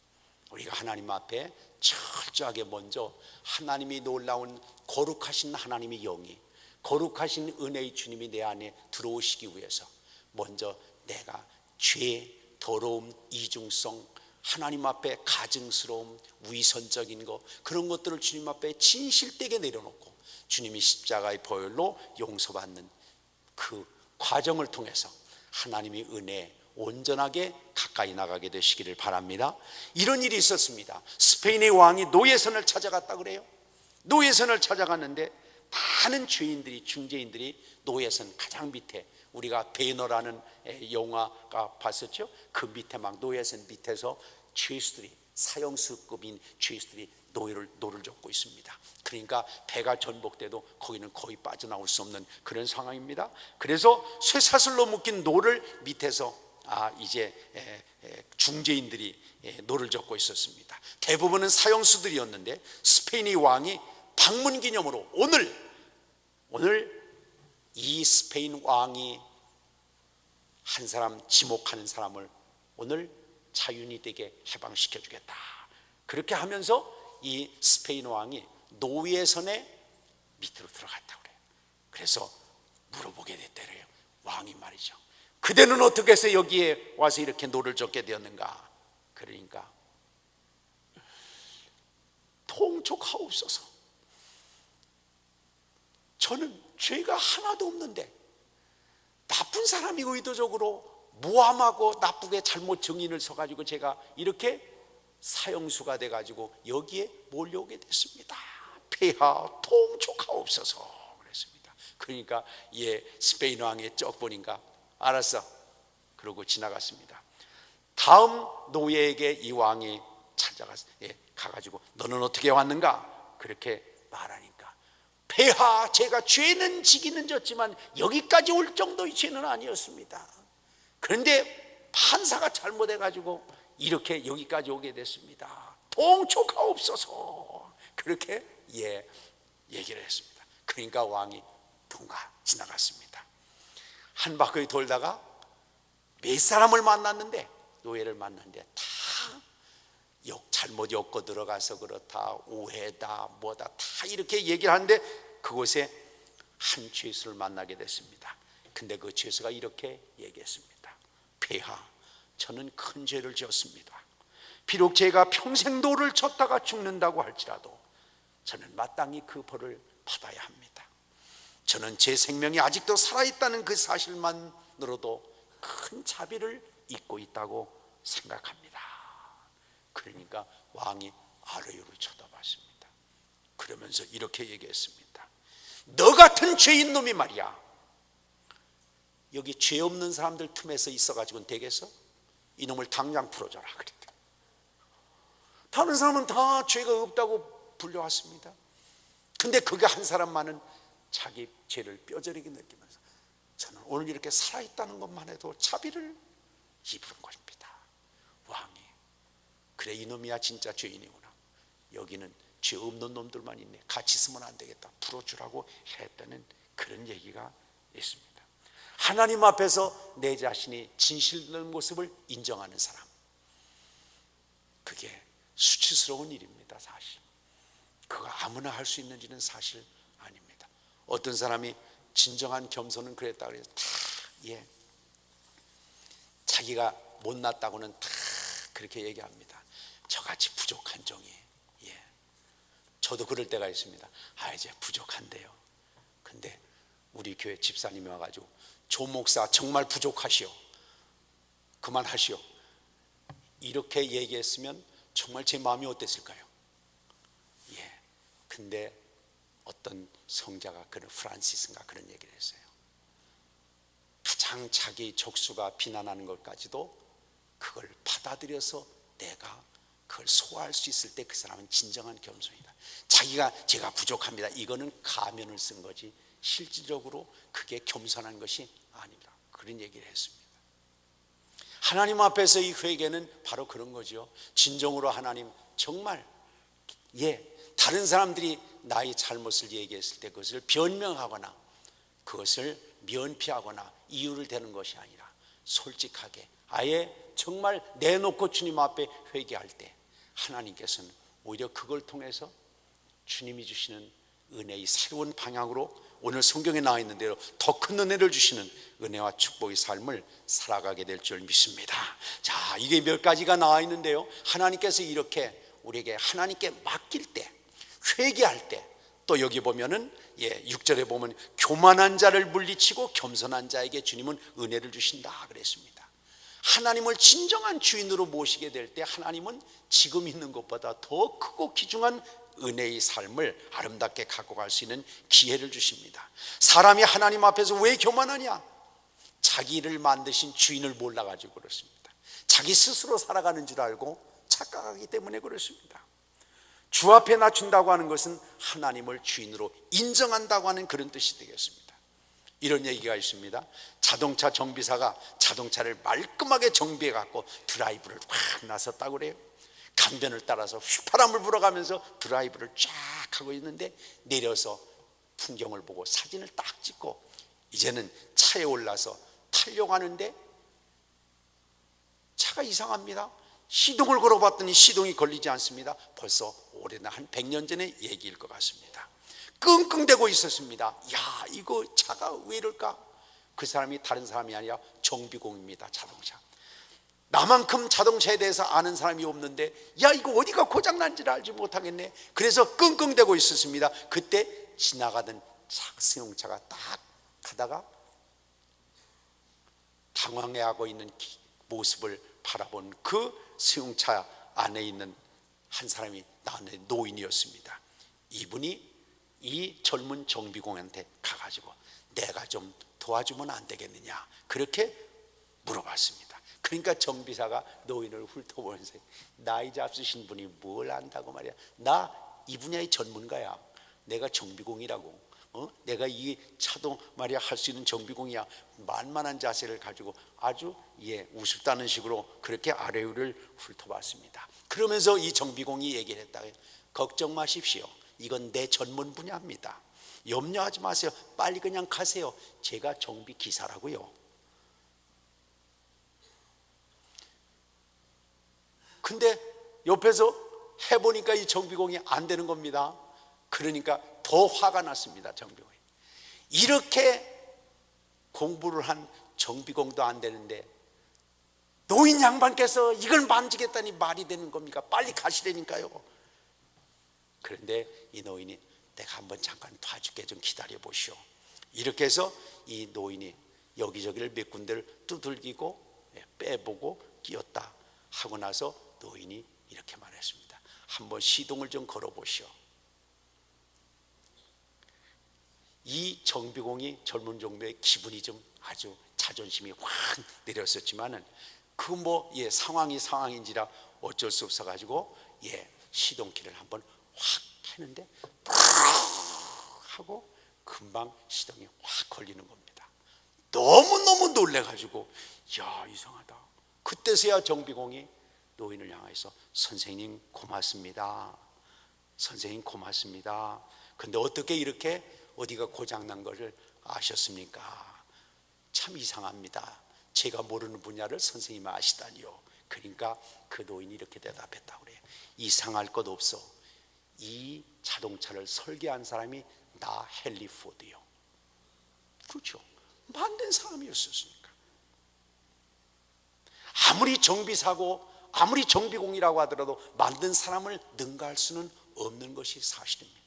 우리가 하나님 앞에 철저하게 먼저 하나님이 놀라운 거룩하신 하나님의 영이 거룩하신 은혜의 주님이 내 안에 들어오시기 위해서 먼저 내가 죄, 더러움, 이중성, 하나님 앞에 가증스러움, 위선적인 것 그런 것들을 주님 앞에 진실되게 내려놓고 주님이 십자가의 보혈로 용서받는 그 과정을 통해서 하나님의 은혜에 온전하게 가까이 나가게 되시기를 바랍니다. 이런 일이 있었습니다. 스페인의 왕이 노예선을 찾아갔다 그래요. 노예선을 찾아갔는데 많은 죄인들이 중죄인들이 노예선 가장 밑에 우리가 베너라는 영화가 봤었죠. 그 밑에 막 노예선 밑에서 죄수들이 사형수급인 죄수들이 노를 젓고 있습니다. 그러니까 배가 전복돼도 거기는 거의 빠져나올 수 없는 그런 상황입니다. 그래서 쇠사슬로 묶인 노를 밑에서 이제 중죄인들이 노를 젓고 있었습니다. 대부분은 사형수들이었는데 스페인의 왕이 방문 기념으로 오늘 이 스페인 왕이 한 사람 지목하는 사람을 오늘 자유인이 되게 해방시켜 주겠다. 그렇게 하면서 이 스페인 왕이 노예선의 밑으로 들어갔다고 그래요. 그래서 물어보게 됐대요. 왕이 말이죠. 그대는 어떻게 해서 여기에 와서 이렇게 노를 젓게 되었는가? 그러니까 통촉하옵소서. 저는 죄가 하나도 없는데 나쁜 사람이 의도적으로 모함하고 나쁘게 잘못 증인을 서가지고 제가 이렇게 사형수가 돼가지고 여기에 몰려오게 됐습니다. 폐하 통촉하옵소서 그랬습니다. 그러니까 스페인 왕의 쩍 보니까 알았어 그러고 지나갔습니다. 다음 노예에게 이 왕이 가가지고 너는 어떻게 왔는가 그렇게 말하니까 폐하 제가 죄는 지기는 졌지만 여기까지 올 정도의 죄는 아니었습니다. 그런데 판사가 잘못해가지고 이렇게 여기까지 오게 됐습니다. 통촉하옵소서 그렇게 얘기를 했습니다. 그러니까 왕이 통과 지나갔습니다. 한 바퀴 돌다가 몇 사람을 만났는데 노예를 만났는데 다 잘못 엮어 들어가서 그렇다 오해다 뭐다 다 이렇게 얘기를 하는데 그곳에 한 죄수를 만나게 됐습니다. 근데 그 죄수가 이렇게 얘기했습니다. 폐하 저는 큰 죄를 지었습니다. 비록 제가 평생 노를 쳤다가 죽는다고 할지라도 저는 마땅히 그 벌을 받아야 합니다. 저는 제 생명이 아직도 살아있다는 그 사실만으로도 큰 자비를 잊고 있다고 생각합니다. 그러니까 왕이 아래로 쳐다봤습니다. 그러면서 이렇게 얘기했습니다. 너 같은 죄인 놈이 말이야, 여기 죄 없는 사람들 틈에서 있어가지고는 되겠어? 이놈을 당장 풀어줘라 그랬대. 다른 사람은 다 죄가 없다고 불려왔습니다. 근데 그게 한 사람만은 자기 죄를 뼈저리게 느끼면서 저는 오늘 이렇게 살아있다는 것만 해도 자비를 입은 것입니다. 왕이 그래 이놈이야 진짜 죄인이구나, 여기는 죄 없는 놈들만 있네, 같이 있으면 안 되겠다, 풀어주라고 했다는 그런 얘기가 있습니다. 하나님 앞에서 내 자신이 진실된 모습을 인정하는 사람, 그게 수치스러운 일입니다. 사실 그거 아무나 할 수 있는 일은 사실 아닙니다. 어떤 사람이 진정한 겸손은 그랬다 그래서 자기가 못났다고는 다 그렇게 얘기합니다. 저같이 부족한 종이, 저도 그럴 때가 있습니다. 이제 부족한데요. 근데 우리 교회 집사님이 와가지고 조 목사 정말 부족하시오, 그만하시오, 이렇게 얘기했으면 정말 제 마음이 어땠을까요? 근데 어떤 성자가 프란시스인가 그런 얘기를 했어요. 가장 자기 족수가 비난하는 것까지도 그걸 받아들여서 내가 그걸 소화할 수 있을 때 그 사람은 진정한 겸손이다. 제가 부족합니다, 이거는 가면을 쓴 거지 실질적으로 그게 겸손한 것이 아니다, 그런 얘기를 했습니다. 하나님 앞에서 이 회개는 바로 그런 거죠. 진정으로 하나님 정말 다른 사람들이 나의 잘못을 얘기했을 때 그것을 변명하거나 그것을 면피하거나 이유를 대는 것이 아니라 솔직하게 아예 정말 내놓고 주님 앞에 회개할 때 하나님께서는 오히려 그걸 통해서 주님이 주시는 은혜의 새로운 방향으로 오늘 성경에 나와 있는 대로 더 큰 은혜를 주시는 은혜와 축복의 삶을 살아가게 될 줄 믿습니다. 자, 이게 몇 가지가 나와 있는데요, 하나님께서 이렇게 우리에게 하나님께 맡길 때, 회개할 때, 또 여기 보면은 6절에 보면 교만한 자를 물리치고 겸손한 자에게 주님은 은혜를 주신다 그랬습니다. 하나님을 진정한 주인으로 모시게 될 때 하나님은 지금 있는 것보다 더 크고 귀중한 은혜의 삶을 아름답게 갖고 갈 수 있는 기회를 주십니다. 사람이 하나님 앞에서 왜 교만하냐? 자기를 만드신 주인을 몰라가지고 그렇습니다. 자기 스스로 살아가는 줄 알고 착각하기 때문에 그렇습니다. 주 앞에 낮춘다고 하는 것은 하나님을 주인으로 인정한다고 하는 그런 뜻이 되겠습니다. 이런 얘기가 있습니다. 자동차 정비사가 자동차를 말끔하게 정비해 갖고 드라이브를 확 나섰다고 그래요. 강변을 따라서 휘파람을 불어가면서 드라이브를 쫙 하고 있는데 내려서 풍경을 보고 사진을 딱 찍고 이제는 차에 올라서 타려고 하는데 차가 이상합니다. 시동을 걸어봤더니 시동이 걸리지 않습니다. 벌써 오래나 한 100년 전의 얘기일 것 같습니다. 끙끙대고 있었습니다. 야, 이거 차가 왜 이럴까? 그 사람이 다른 사람이 아니라 정비공입니다. 자동차. 나만큼 자동차에 대해서 아는 사람이 없는데 야, 이거 어디가 고장난지를 알지 못하겠네. 그래서 끙끙대고 있었습니다. 그때 지나가던 승용차가 딱 가다가 당황해하고 있는 모습을 바라본 그 승용차 안에 있는 한 사람이 나왔는데 노인이었습니다. 이분이 이 젊은 정비공한테 가가지고 내가 좀 도와주면 안 되겠느냐 그렇게 물어봤습니다. 그러니까 정비사가 노인을 훑어보면서 나이 잡수신 분이 뭘 안다고 말이야, 나 이 분야의 전문가야, 내가 정비공이라고, 내가 이 차도 말이야 할 수 있는 정비공이야, 만만한 자세를 가지고 아주 우습다는 식으로 그렇게 아래 위를 훑어봤습니다. 그러면서 이 정비공이 얘기를 했다. 걱정 마십시오, 이건 내 전문 분야입니다. 염려하지 마세요. 빨리 그냥 가세요. 제가 정비 기사라고요. 근데 옆에서 해보니까 이 정비공이 안 되는 겁니다. 그러니까 더 화가 났습니다. 정비공이. 이렇게 공부를 한 정비공도 안 되는데 노인 양반께서 이걸 만지겠다니 말이 되는 겁니까? 빨리 가시라니까요. 그런데 이 노인이 내가 한번 잠깐 봐줄게, 좀 기다려 보시오. 이렇게 해서 이 노인이 여기저기를 몇 군데를 두들기고 빼보고 끼웠다 하고 나서 노인이 이렇게 말했습니다. 한번 시동을 좀 걸어보시오. 이 정비공이 젊은 정도의 기분이 좀 아주 자존심이 확 내렸었지만은 그 상황인지라 어쩔 수 없어 가지고 시동키를 한번 확 했는데 하고 금방 시동이 확 걸리는 겁니다. 너무너무 놀래 가지고 야, 이상하다. 그때서야 정비공이 노인을 향해서 선생님 고맙습니다. 선생님 고맙습니다. 근데 어떻게 이렇게 어디가 고장난 것을 아셨습니까? 참 이상합니다. 제가 모르는 분야를 선생님이 아시다니요. 그러니까 그 노인이 이렇게 대답했다고 그래요. 이상할 것 없어. 이 자동차를 설계한 사람이 나 헨리 포드요. 그렇죠. 만든 사람이었으니까. 아무리 정비사고 아무리 정비공이라고 하더라도 만든 사람을 능가할 수는 없는 것이 사실입니다.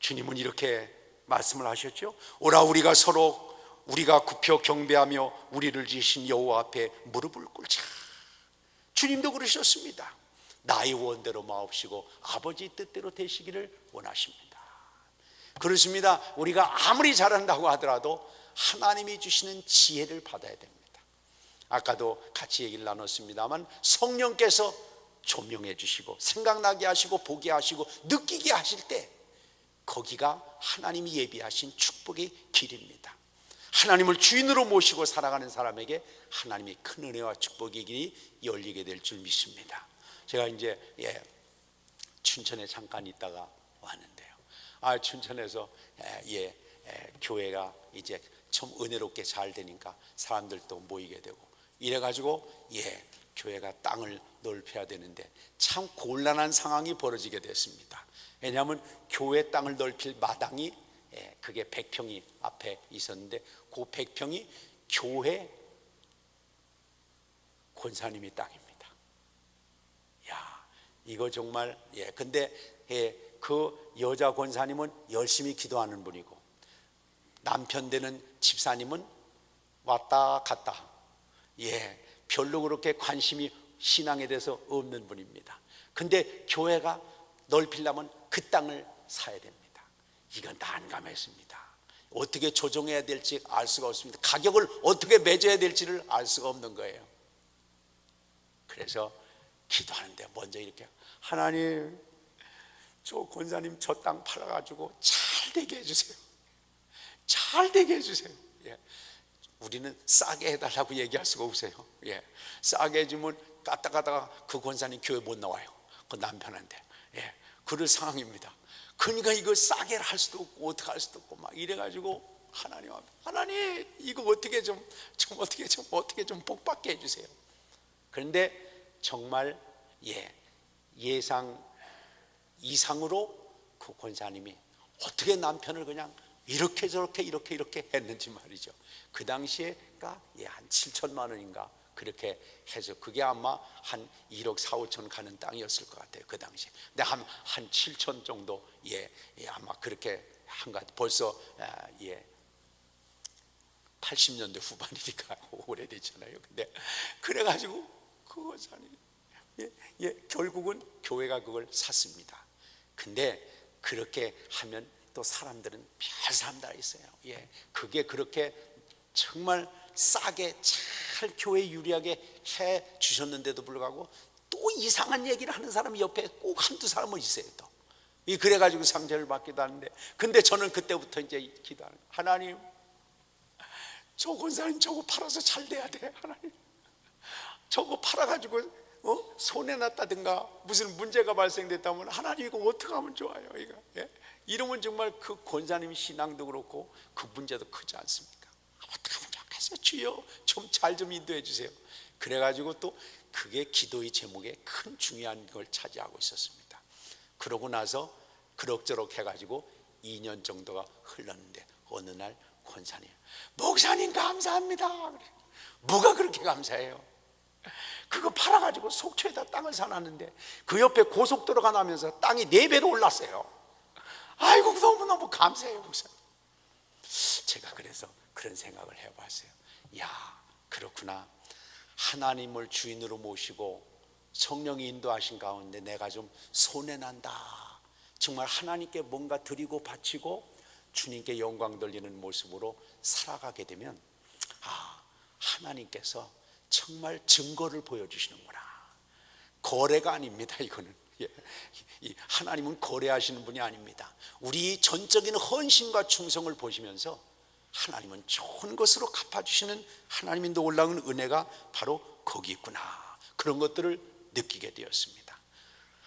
주님은 이렇게 말씀을 하셨죠. 오라 우리가 서로 우리가 굽혀 경배하며 우리를 지으신 여호와 앞에 무릎을 꿇자. 주님도 그러셨습니다. 나의 원대로 마옵시고 아버지 뜻대로 되시기를 원하십니다. 그렇습니다. 우리가 아무리 잘한다고 하더라도 하나님이 주시는 지혜를 받아야 됩니다. 아까도 같이 얘기를 나눴습니다만 성령께서 조명해 주시고 생각나게 하시고 보게 하시고 느끼게 하실 때 거기가 하나님이 예비하신 축복의 길입니다. 하나님을 주인으로 모시고 살아가는 사람에게 하나님이 큰 은혜와 축복의 길이 열리게 될 줄 믿습니다. 제가 이제 춘천에 잠깐 있다가 왔는데요. 춘천에서 교회가 이제 좀 은혜롭게 잘 되니까 사람들도 모이게 되고 이래가지고 교회가 땅을 넓혀야 되는데 참 곤란한 상황이 벌어지게 됐습니다. 왜냐하면 교회 땅을 넓힐 마당이 그게 100평이 앞에 있었는데 그 100평이 교회 권사님이 땅입니다. 야, 이거 정말 근데 그 여자 권사님은 열심히 기도하는 분이고 남편 되는 집사님은 왔다 갔다 별로 그렇게 관심이 신앙에 대해서 없는 분입니다. 근데 교회가 넓히려면 그 땅을 사야 됩니다. 이건 난감했습니다. 어떻게 조정해야 될지 알 수가 없습니다. 가격을 어떻게 매겨야 될지를 알 수가 없는 거예요. 그래서 기도하는데 먼저 이렇게 하나님 저 권사님 저 땅 팔아가지고 잘 되게 해주세요. 잘 되게 해주세요. 우리는 싸게 해달라고 얘기할 수가 없어요. 싸게 해주면 까딱까딱 그 권사님 교회 못 나와요. 그 남편한테 그럴 상황입니다. 그러니까 이거 싸게 할 수도 없고 어떻게 할 수도 없고 막 이래가지고 하나님 이거 어떻게 좀 복받게 해주세요. 그런데 정말 예상 이상으로 그 권사님이 어떻게 남편을 그냥 이렇게 저렇게 이렇게 했는지 말이죠. 그 당시에가 한 7천만 원인가 그렇게 해서 그게 아마 한 1억 4, 5천 가는 땅이었을 것 같아요. 그 당시에. 근데 한 7천 정도 아마 그렇게 한 것 같아요. 벌써 80년대 후반이니까 오래됐잖아요. 근데 그래가지고 그 권사님 결국은 교회가 그걸 샀습니다. 근데 그렇게 하면 또 사람들은 별 사람 다 있어요. 그게 그렇게 정말 싸게 잘 교회 유리하게 해 주셨는데도 불구하고 또 이상한 얘기를 하는 사람이 옆에 꼭 한두 사람은 있어요. 또 그래가지고 상처를 받기도 하는데, 근데 저는 그때부터 이제 기도하는 거예요. 하나님, 저 권사님 저거 팔아서 잘 돼야 돼. 하나님, 저거 팔아가지고 손해 났다든가 무슨 문제가 발생됐다면 하나님 이거 어떻게 하면 좋아요? 이러면 정말 그 권사님 신앙도 그렇고 그 문제도 크지 않습니까? 어떻게 하면 좋겠어요? 주여 좀 잘 좀 인도해 주세요. 그래가지고 또 그게 기도의 제목에 큰 중요한 걸 차지하고 있었습니다. 그러고 나서 그럭저럭 해가지고 2년 정도가 흘렀는데 어느 날 권사님, 목사님 감사합니다. 뭐가 그렇게 감사해요? 그거 팔아가지고 속초에다 땅을 사놨는데 그 옆에 고속도로가 나면서 땅이 4배로 올랐어요. 아이고 너무너무 감사해요 목사님. 제가 그래서 그런 생각을 해봤어요. 야, 그렇구나. 하나님을 주인으로 모시고 성령이 인도하신 가운데 내가 좀 손해난다, 정말 하나님께 뭔가 드리고 바치고 주님께 영광 돌리는 모습으로 살아가게 되면 하나님께서 정말 증거를 보여주시는구나. 거래가 아닙니다. 이거는 하나님은 거래하시는 분이 아닙니다. 우리 전적인 헌신과 충성을 보시면서 하나님은 좋은 것으로 갚아주시는 하나님의 놀라운 은혜가 바로 거기 있구나, 그런 것들을 느끼게 되었습니다.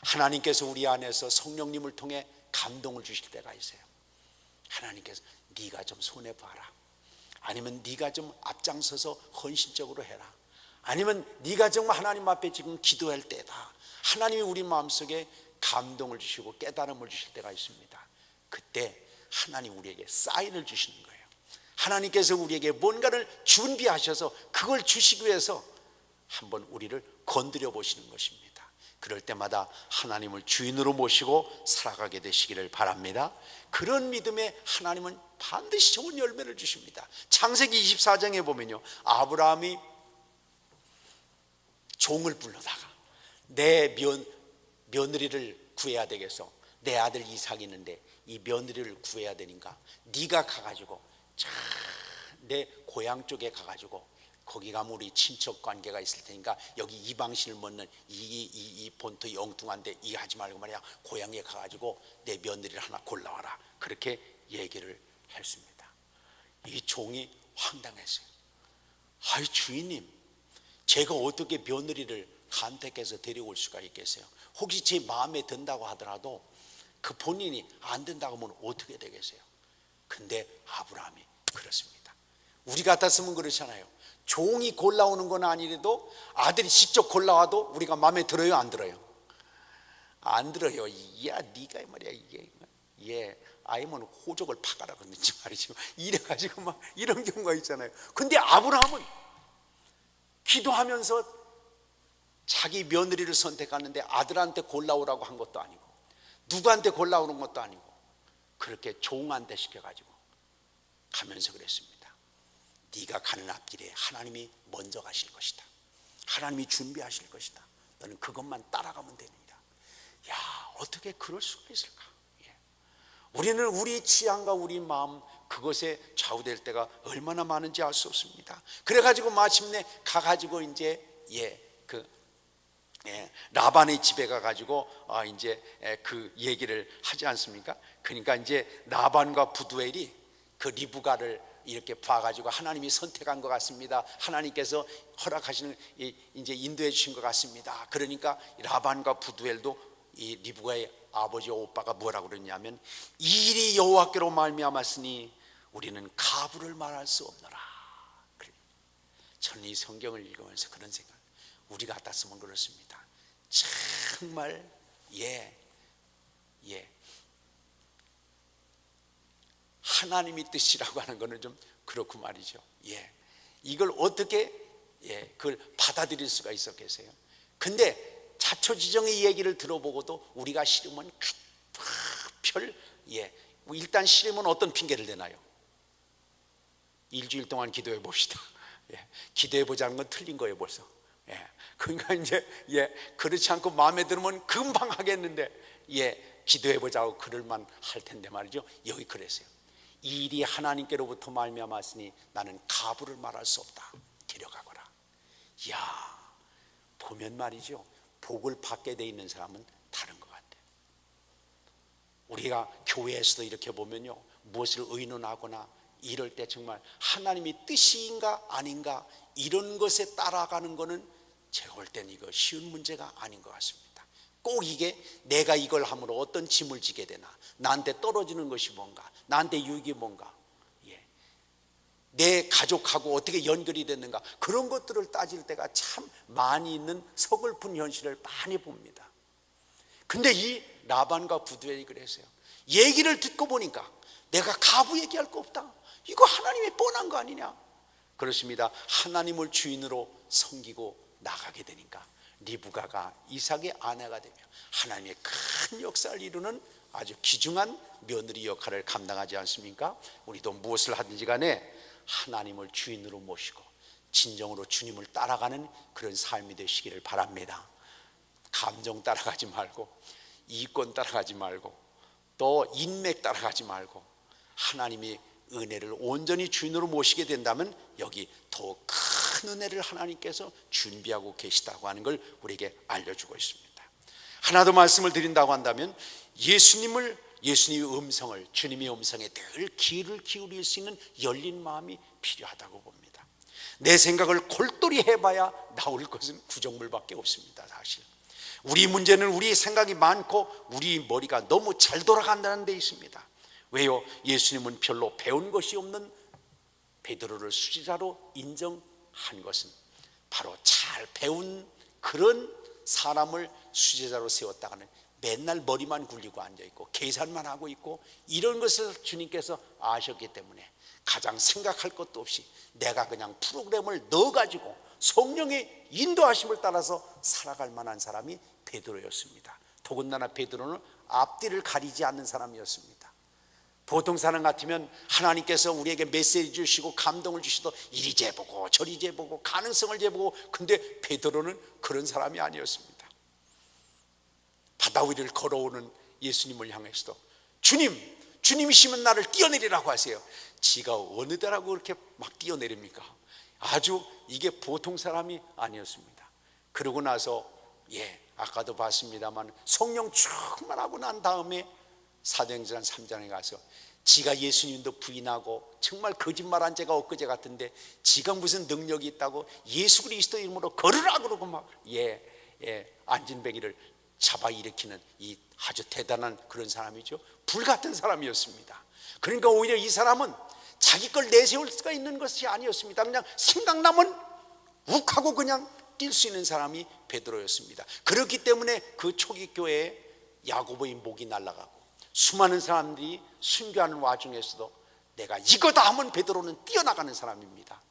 하나님께서 우리 안에서 성령님을 통해 감동을 주실 때가 있어요. 하나님께서 네가 좀 손해봐라, 아니면 네가 좀 앞장서서 헌신적으로 해라, 아니면 네가 정말 하나님 앞에 지금 기도할 때다. 하나님이 우리 마음속에 감동을 주시고 깨달음을 주실 때가 있습니다. 그때 하나님 우리에게 사인을 주시는 거예요. 하나님께서 우리에게 뭔가를 준비하셔서 그걸 주시기 위해서 한번 우리를 건드려 보시는 것입니다. 그럴 때마다 하나님을 주인으로 모시고 살아가게 되시기를 바랍니다. 그런 믿음에 하나님은 반드시 좋은 열매를 주십니다. 창세기 24장에 보면요, 아브라함이 종을 불러다가 내 며느리를 구해야 되겠어, 내 아들 이삭이 있는데 이 며느리를 구해야 되니까 네가 가가지고 내 고향 쪽에 가가지고 거기 가면 우리 친척 관계가 있을 테니까 여기 이방신을 먹는 이 본토 엉뚱한데 이 하지 말고 말이야, 고향에 가가지고 내 며느리를 하나 골라와라, 그렇게 얘기를 했습니다. 이 종이 황당했어요. 아이 주인님, 제가 어떻게 며느리를 간택해서 데려올 수가 있겠어요? 혹시 제 마음에 든다고 하더라도 그 본인이 안 된다고 하면 어떻게 되겠어요? 근데 아브라함이 그렇습니다. 우리 같았으면 그렇잖아요. 종이 골라오는 건 아니래도 아들이 직접 골라와도 우리가 마음에 들어요, 안 들어요? 안 들어요. 야 네가 말이야 이게 아니면 호적을 파가라 그러는지 말이죠. 이래가지고 막 이런 경우가 있잖아요. 근데 아브라함은 기도하면서 자기 며느리를 선택하는데 아들한테 골라오라고 한 것도 아니고 누구한테 골라오는 것도 아니고 그렇게 종한테 시켜가지고 가면서 그랬습니다. 네가 가는 앞길에 하나님이 먼저 가실 것이다, 하나님이 준비하실 것이다, 너는 그것만 따라가면 됩니다. 야, 어떻게 그럴 수가 있을까? 우리는 우리 취향과 우리 마음 그것에 좌우될 때가 얼마나 많은지 알 수 없습니다. 그래가지고 마침내 가가지고 이제 라반의 집에 가가지고 이제 그 얘기를 하지 않습니까? 그러니까 이제 라반과 부두엘이 그 리브가를 이렇게 봐가지고 하나님이 선택한 것 같습니다. 하나님께서 허락하시는 이제 인도해 주신 것 같습니다. 그러니까 라반과 부두엘도 이 리브가의 아버지 오빠가 뭐라고 그러냐면 이 일이 여호와께로 말미암았으니 우리는 가부를 말할 수 없노라. 저는 이 성경을 읽으면서 그런 생각, 우리 같았으면 그렇습니다. 정말 하나님의 뜻이라고 하는 것은 좀 그렇고 말이죠. 이걸 어떻게 그걸 받아들일 수가 있었겠어요? 근데 자초지정의 얘기를 들어보고도 우리가 싫으면 일단 싫으면 어떤 핑계를 대나요? 일주일 동안 기도해 봅시다. 기도해 보자는 건 틀린 거예요 벌써. 그러니까 이제 그렇지 않고 마음에 들으면 금방 하겠는데 기도해 보자고 그럴만 할 텐데 말이죠. 여기 그랬어요. 이 일이 하나님께로부터 말미암았으니 나는 가부를 말할 수 없다. 데려가거라. 이야, 보면 말이죠, 복을 받게 돼 있는 사람은 다른 것 같아요. 우리가 교회에서도 이렇게 보면요, 무엇을 의논하거나 이럴 때 정말 하나님의 뜻인가 아닌가 이런 것에 따라가는 거는 제가 볼 때는 이거 쉬운 문제가 아닌 것 같습니다. 꼭 이게 내가 이걸 함으로 어떤 짐을 지게 되나, 나한테 떨어지는 것이 뭔가, 나한테 유익이 뭔가, 내 가족하고 어떻게 연결이 됐는가, 그런 것들을 따질 때가 참 많이 있는 서글픈 현실을 많이 봅니다. 근데 이 라반과 부두엘이 그랬어요. 얘기를 듣고 보니까 내가 가부 얘기할 거 없다, 이거 하나님이 뻔한 거 아니냐. 그렇습니다. 하나님을 주인으로 섬기고 나가게 되니까 리브가가 이삭의 아내가 되며 하나님의 큰 역사를 이루는 아주 귀중한 며느리 역할을 감당하지 않습니까? 우리도 무엇을 하든지 간에 하나님을 주인으로 모시고 진정으로 주님을 따라가는 그런 삶이 되시기를 바랍니다. 감정 따라가지 말고, 이권 따라가지 말고, 또 인맥 따라가지 말고, 하나님이 은혜를 온전히 주인으로 모시게 된다면 여기 더 큰 은혜를 하나님께서 준비하고 계시다고 하는 걸 우리에게 알려주고 있습니다. 하나 더 말씀을 드린다고 한다면, 예수님의 음성을, 주님의 음성에 늘 귀를 기울일 수 있는 열린 마음이 필요하다고 봅니다. 내 생각을 골똘히 해봐야 나올 것은 구정물밖에 없습니다. 사실 우리 문제는 우리 생각이 많고 우리 머리가 너무 잘 돌아간다는 데 있습니다. 왜요? 예수님은 별로 배운 것이 없는 베드로를 수지자로 인정한 것은 바로 잘 배운 그런 사람을 수제자로 세웠다가는 맨날 머리만 굴리고 앉아있고 계산만 하고 있고 이런 것을 주님께서 아셨기 때문에 가장 생각할 것도 없이 내가 그냥 프로그램을 넣어가지고 성령의 인도하심을 따라서 살아갈 만한 사람이 베드로였습니다. 더군다나 베드로는 앞뒤를 가리지 않는 사람이었습니다. 보통 사람 같으면 하나님께서 우리에게 메시지 주시고 감동을 주시도 이리 재보고 저리 재보고 가능성을 재보고, 근데 베드로는 그런 사람이 아니었습니다. 바다 위를 걸어오는 예수님을 향해서도 주님이시면 나를 뛰어내리라고 하세요. 지가 어느 데라고 그렇게 막 뛰어내립니까? 아주 이게 보통 사람이 아니었습니다. 그러고 나서 아까도 봤습니다만 성령 충만하고 난 다음에 사도행전 3장에 가서 지가 예수님도 부인하고 정말 거짓말한 죄가 엊그제 같은데 지가 무슨 능력이 있다고 예수 그리스도 이름으로 걸으라 그러고 막 안진뱅이를 잡아 일으키는 이 아주 대단한 그런 사람이죠. 불같은 사람이었습니다. 그러니까 오히려 이 사람은 자기 걸 내세울 수가 있는 것이 아니었습니다. 그냥 생각나면 욱하고 그냥 뛸 수 있는 사람이 베드로였습니다. 그렇기 때문에 그 초기 교회에 야고보의 목이 날아가고 수많은 사람들이 순교하는 와중에서도 내가 이거다 하면 베드로는 뛰어나가는 사람입니다.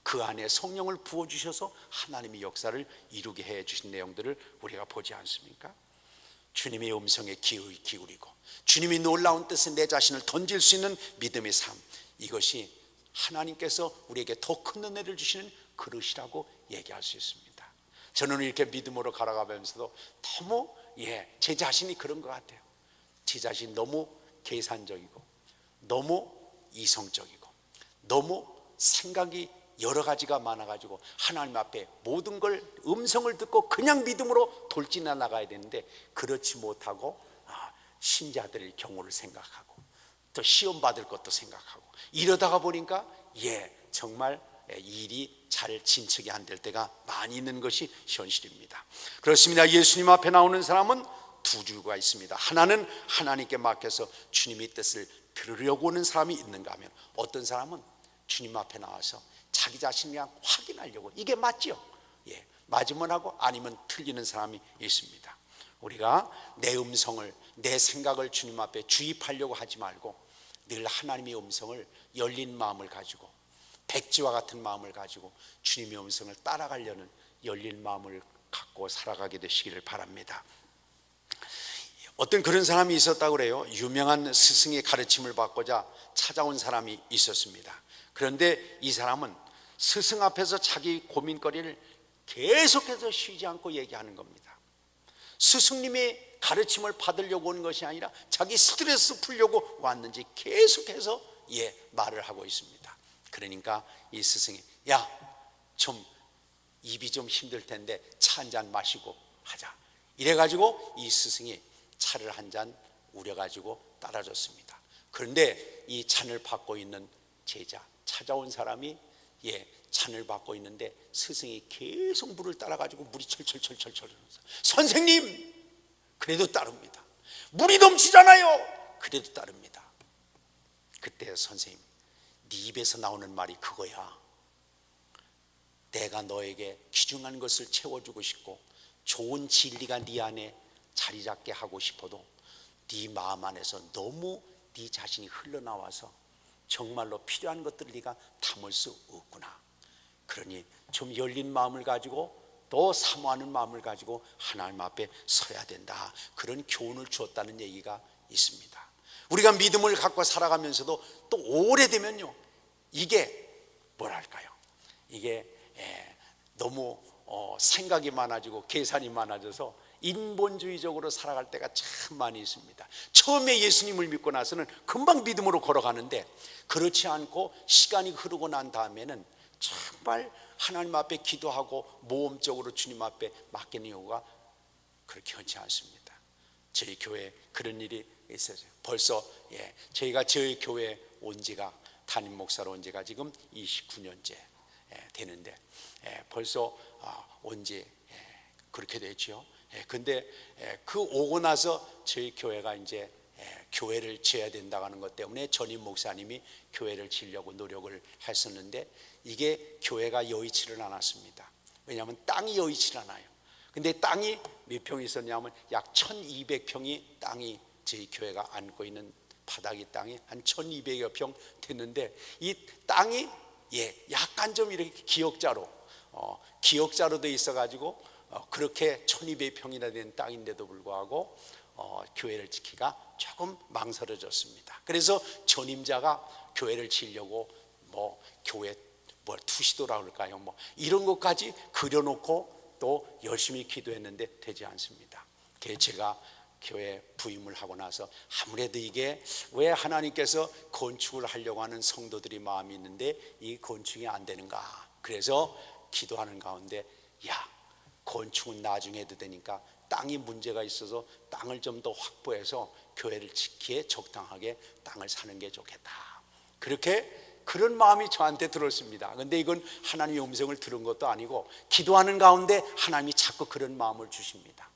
그 안에 성령을 부어주셔서 하나님의 역사를 이루게 해주신 내용들을 우리가 보지 않습니까? 주님의 음성에 귀를 기울이고 주님이 놀라운 뜻에 내 자신을 던질 수 있는 믿음의 삶, 이것이 하나님께서 우리에게 더 큰 은혜를 주시는 그릇이라고 얘기할 수 있습니다. 저는 이렇게 믿음으로 걸어가면서도 너무 제 자신이 그런 것 같아요. 제 자신 너무 계산적이고 너무 이성적이고 너무 생각이 여러 가지가 많아가지고 하나님 앞에 모든 걸 음성을 듣고 그냥 믿음으로 돌진해 나가야 되는데 그렇지 못하고 신자들의 경우를 생각하고 또 시험 받을 것도 생각하고 이러다가 보니까 정말 일이 잘 진척이 안 될 때가 많이 있는 것이 현실입니다. 그렇습니다. 예수님 앞에 나오는 사람은 두 주가 있습니다. 하나는 하나님께 맡겨서 주님의 뜻을 들으려고 오는 사람이 있는가 하면, 어떤 사람은 주님 앞에 나와서 자기 자신을 그냥 확인하려고, 이게 맞죠? 맞으면 하고 아니면 틀리는 사람이 있습니다. 우리가 내 음성을, 내 생각을 주님 앞에 주입하려고 하지 말고 늘 하나님의 음성을 열린 마음을 가지고 백지와 같은 마음을 가지고 주님의 음성을 따라가려는 열린 마음을 갖고 살아가게 되시기를 바랍니다. 어떤 그런 사람이 있었다고 그래요. 유명한 스승의 가르침을 받고자 찾아온 사람이 있었습니다. 그런데 이 사람은 스승 앞에서 자기 고민거리를 계속해서 쉬지 않고 얘기하는 겁니다. 스승님의 가르침을 받으려고 온 것이 아니라 자기 스트레스 풀려고 왔는지 계속해서 말을 하고 있습니다. 그러니까 이 스승이 좀 입이 좀 힘들 텐데 차 한 잔 마시고 하자, 이래가지고 이 스승이 차를 한 잔 우려가지고 따라줬습니다. 그런데 이 잔을 받고 있는 제자, 찾아온 사람이 잔을 받고 있는데 스승이 계속 물을 따라가지고 물이 철철철철철, 선생님! 그래도 따릅니다. 물이 넘치잖아요. 그래도 따릅니다. 그때 선생님, 네 입에서 나오는 말이 그거야. 내가 너에게 귀중한 것을 채워주고 싶고 좋은 진리가 네 안에 자리 잡게 하고 싶어도 네 마음 안에서 너무 네 자신이 흘러나와서 정말로 필요한 것들을 네가 담을 수 없구나. 그러니 좀 열린 마음을 가지고 또 사모하는 마음을 가지고 하나님 앞에 서야 된다. 그런 교훈을 주었다는 얘기가 있습니다. 우리가 믿음을 갖고 살아가면서도 또 오래되면요, 이게 뭐랄까요, 이게 너무 생각이 많아지고 계산이 많아져서 인본주의적으로 살아갈 때가 참 많이 있습니다. 처음에 예수님을 믿고 나서는 금방 믿음으로 걸어가는데, 그렇지 않고 시간이 흐르고 난 다음에는 정말 하나님 앞에 기도하고 모험적으로 주님 앞에 맡기는 경우가 그렇게 흔치 않습니다. 저희 교회에 그런 일이 있어요. 벌써 저희가 저희 교회에 온 지가, 담임 목사로 온 지가 지금 29년째 되는데 벌써 온 지 그렇게 됐죠. 근데 그 오고 나서 저희 교회가 이제 교회를 지어야 된다는 것 때문에 전임 목사님이 교회를 지으려고 노력을 했었는데, 이게 교회가 여의치를 않았습니다. 왜냐하면 땅이 여의치를 않아요. 근데 땅이 몇 평이 있었냐면 약 1200평이 땅이 저희 교회가 안고 있는 바닥이 땅이 한 1200여 평 됐는데, 이 땅이 약간 좀 이렇게 기역자로 돼 있어가지고 그렇게 1200평이나 된 땅인데도 불구하고 교회를 짓기가 조금 망설여졌습니다. 그래서 전임자가 교회를 지으려고 교회 투시도라 그럴까요? 이런 것까지 그려놓고 또 열심히 기도했는데 되지 않습니다. 제가 교회 부임을 하고 나서 아무래도 이게 왜 하나님께서 건축을 하려고 하는 성도들이 마음이 있는데 이 건축이 안 되는가? 그래서 기도하는 가운데 건축은 나중에 해도 되니까 땅이 문제가 있어서 땅을 좀 더 확보해서 교회를 짓기에 적당하게 땅을 사는 게 좋겠다. 그런 마음이 저한테 들었습니다. 근데 이건 하나님의 음성을 들은 것도 아니고 기도하는 가운데 하나님이 자꾸 그런 마음을 주십니다.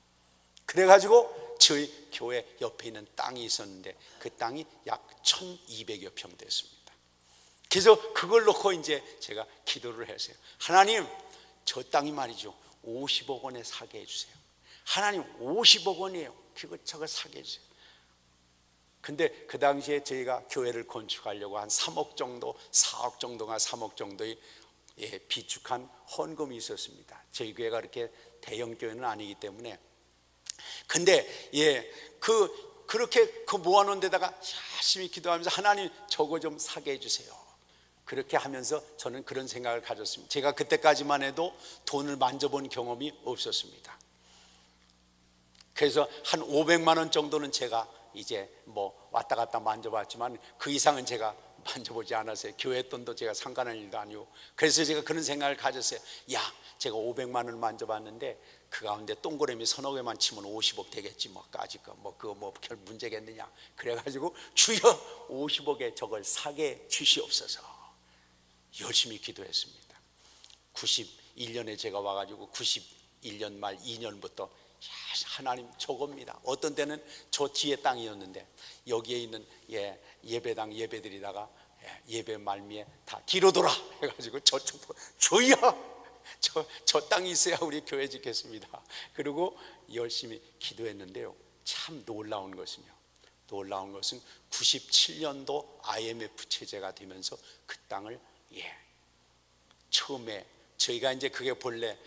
그래가지고 저희 교회 옆에 있는 땅이 있었는데 그 땅이 약 1200여 평 됐습니다. 그래서 그걸 놓고 이제 제가 기도를 했어요. 하나님, 저 땅이 말이죠, 50억 원에 사게 해주세요. 하나님, 50억 원이에요. 저거 사게 해주세요. 근데 그 당시에 저희가 교회를 건축하려고 한 3억 정도, 4억 정도가 3억 정도의 비축한 헌금이 있었습니다. 저희 교회가 그렇게 대형 교회는 아니기 때문에. 근데 그렇게 모아놓은 데다가 열심히 기도하면서 하나님 저거 좀 사게 해주세요. 그렇게 하면서 저는 그런 생각을 가졌습니다. 제가 그때까지만 해도 돈을 만져본 경험이 없었습니다. 그래서 한 500만 원 정도는 제가 이제 왔다 갔다 만져봤지만 그 이상은 제가 만져보지 않았어요. 교회 돈도 제가 상관한 일도 아니고. 그래서 제가 그런 생각을 가졌어요. 제가 500만 원을 만져봤는데 그 가운데 동그라미 서너 개만 치면 50억 되겠지 그거 별 문제겠느냐. 그래가지고 주여 50억에 저걸 사게 주시옵소서 열심히 기도했습니다. 91년에 제가 와가지고 91년 말 2년부터 하나님 저겁니다. 어떤 때는 저 뒤에 땅이었는데 여기에 있는 예배당 예배드리다가 예배 말미에 다 뒤로 돌아 해가지고 저쪽도 주여 저 땅이 있어야 우리 교회 짓겠습니다. 그리고 열심히 기도했는데요, 참 놀라운 것은 97년도 IMF 체제가 되면서 그 땅을 처음에 저희가 이제 그게 본래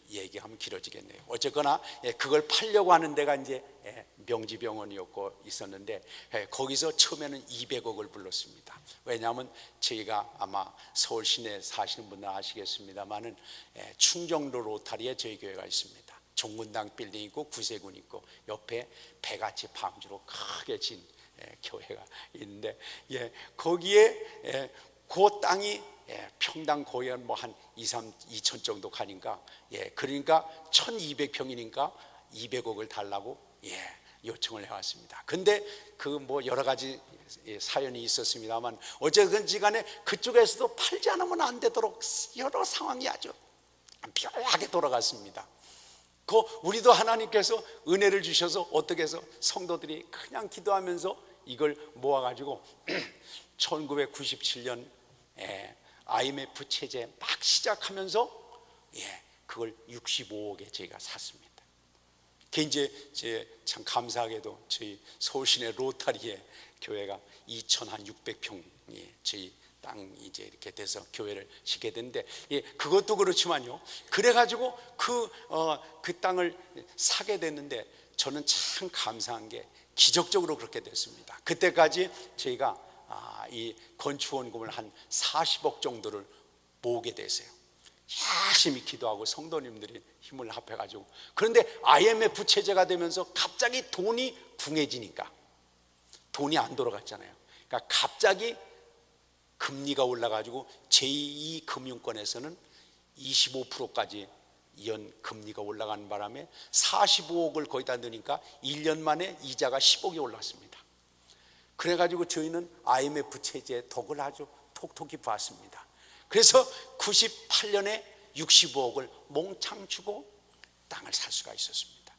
얘기하면 길어지겠네요. 어쨌거나 그걸 팔려고 하는 데가 이제 명지병원이었고 있었는데 거기서 처음에는 200억을 불렀습니다. 왜냐하면 저희가 아마 서울 시내에 사시는 분들 아시겠습니다만은 충정로 로타리에 저희 교회가 있습니다. 종군당 빌딩 있고 구세군 있고 옆에 배같이 방주로 크게 진 교회가 있는데 거기에 그 땅이 평당 거의 한 2천 정도 가니까 그러니까 1200평이니까 200억을 달라고 요청을 해왔습니다. 근데 그 여러 가지 사연이 있었습니다만 어쨌든지 간에 그쪽에서도 팔지 않으면 안 되도록 여러 상황이 아주 묘하게 돌아갔습니다. 우리도 하나님께서 은혜를 주셔서 어떻게 해서 성도들이 그냥 기도하면서 이걸 모아가지고 1997년 IMF 체제 막 시작하면서 그걸 65억에 저희가 샀습니다. 그게 이제 참 감사하게도 저희 서울시내 로타리에 교회가 2,600평이 저희 땅 이제 이렇게 돼서 교회를 짓게 됐는데 그것도 그렇지만요. 그래가지고 그 땅을 사게 됐는데 저는 참 감사한 게 기적적으로 그렇게 됐습니다. 그때까지 저희가 이 건축원금을 한 40억 정도를 모으게 됐어요. 열심히 기도하고 성도님들이 힘을 합해가지고, 그런데 IMF 체제가 되면서 갑자기 돈이 궁해지니까 돈이 안 돌아갔잖아요. 그러니까 갑자기 금리가 올라가지고 제2금융권에서는 25%까지 연 금리가 올라가는 바람에 45억을 거의 다 넣으니까 1년 만에 이자가 10억이 올랐습니다. 그래가지고 저희는 IMF 체제의 덕을 아주 톡톡히 봤습니다. 그래서 98년에 65억을 몽창 주고 땅을 살 수가 있었습니다.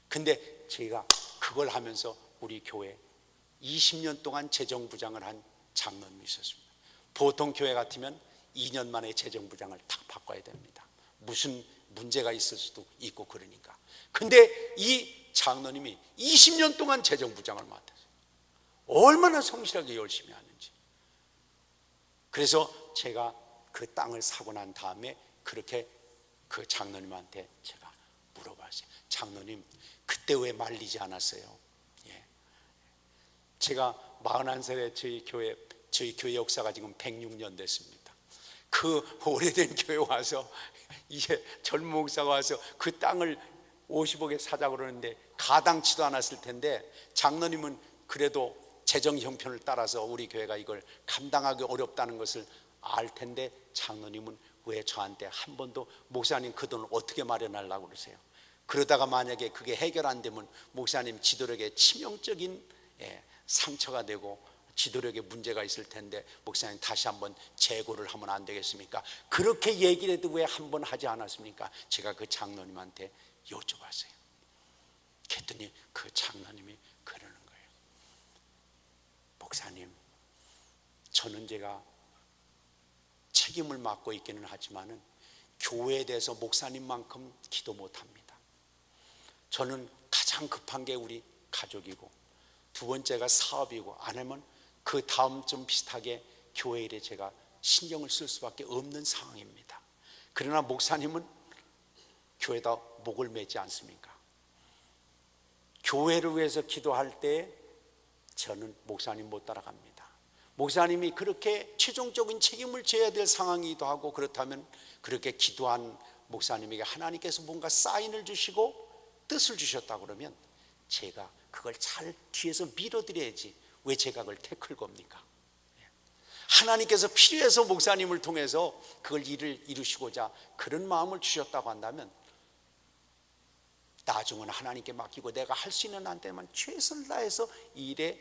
근데 저희가 그걸 하면서 우리 교회 20년 동안 재정부장을 한 장로님이 있었습니다. 보통 교회 같으면 2년 만에 재정부장을 딱 바꿔야 됩니다. 무슨 문제가 있을 수도 있고 그러니까. 근데 이 장로님이 20년 동안 재정부장을 맡았어요. 얼마나 성실하게 열심히 하는지. 그래서 제가 그 땅을 사고 난 다음에 그렇게 그 장로님한테 제가 물어봤어요. 장로님, 그때 왜 말리지 않았어요? 예. 제가 41살에 저희 교회 역사가 지금 106년 됐습니다. 그 오래된 교회 와서 이제 젊은 목사가 와서 그 땅을 50억에 사자고 그러는데 가당치도 않았을 텐데, 장로님은 그래도 재정 형편을 따라서 우리 교회가 이걸 감당하기 어렵다는 것을 알 텐데, 장로님은 왜 저한테 한 번도 목사님 그 돈을 어떻게 마련하려고 그러세요? 그러다가 만약에 그게 해결 안 되면 목사님 지도력에 치명적인 상처가 되고 지도력에 문제가 있을 텐데 목사님 다시 한번 재고를 하면 안 되겠습니까? 그렇게 얘기를 해도 왜 한 번 하지 않았습니까? 제가 그 장로님한테 여쭤봤어요. 그랬더니 그 장로님이 그러는 거예요. 목사님, 저는 제가 책임을 맡고 있기는 하지만은 교회에 대해서 목사님만큼 기도 못합니다. 저는 가장 급한 게 우리 가족이고, 두 번째가 사업이고, 안 하면 그 다음쯤 비슷하게 교회 일에 제가 신경을 쓸 수밖에 없는 상황입니다. 그러나 목사님은 교회에다 목을 매지 않습니까? 교회를 위해서 기도할 때 저는 목사님 못 따라갑니다. 목사님이 그렇게 최종적인 책임을 져야 될 상황이기도 하고, 그렇다면 그렇게 기도한 목사님에게 하나님께서 뭔가 사인을 주시고 뜻을 주셨다 그러면 제가 그걸 잘 뒤에서 밀어드려야지 왜 제가 그걸 태클 겁니까? 하나님께서 필요해서 목사님을 통해서 그걸 이루시고자 그런 마음을 주셨다고 한다면 나중은 하나님께 맡기고 내가 할 수 있는 한때만 최선을 다해서 이 일에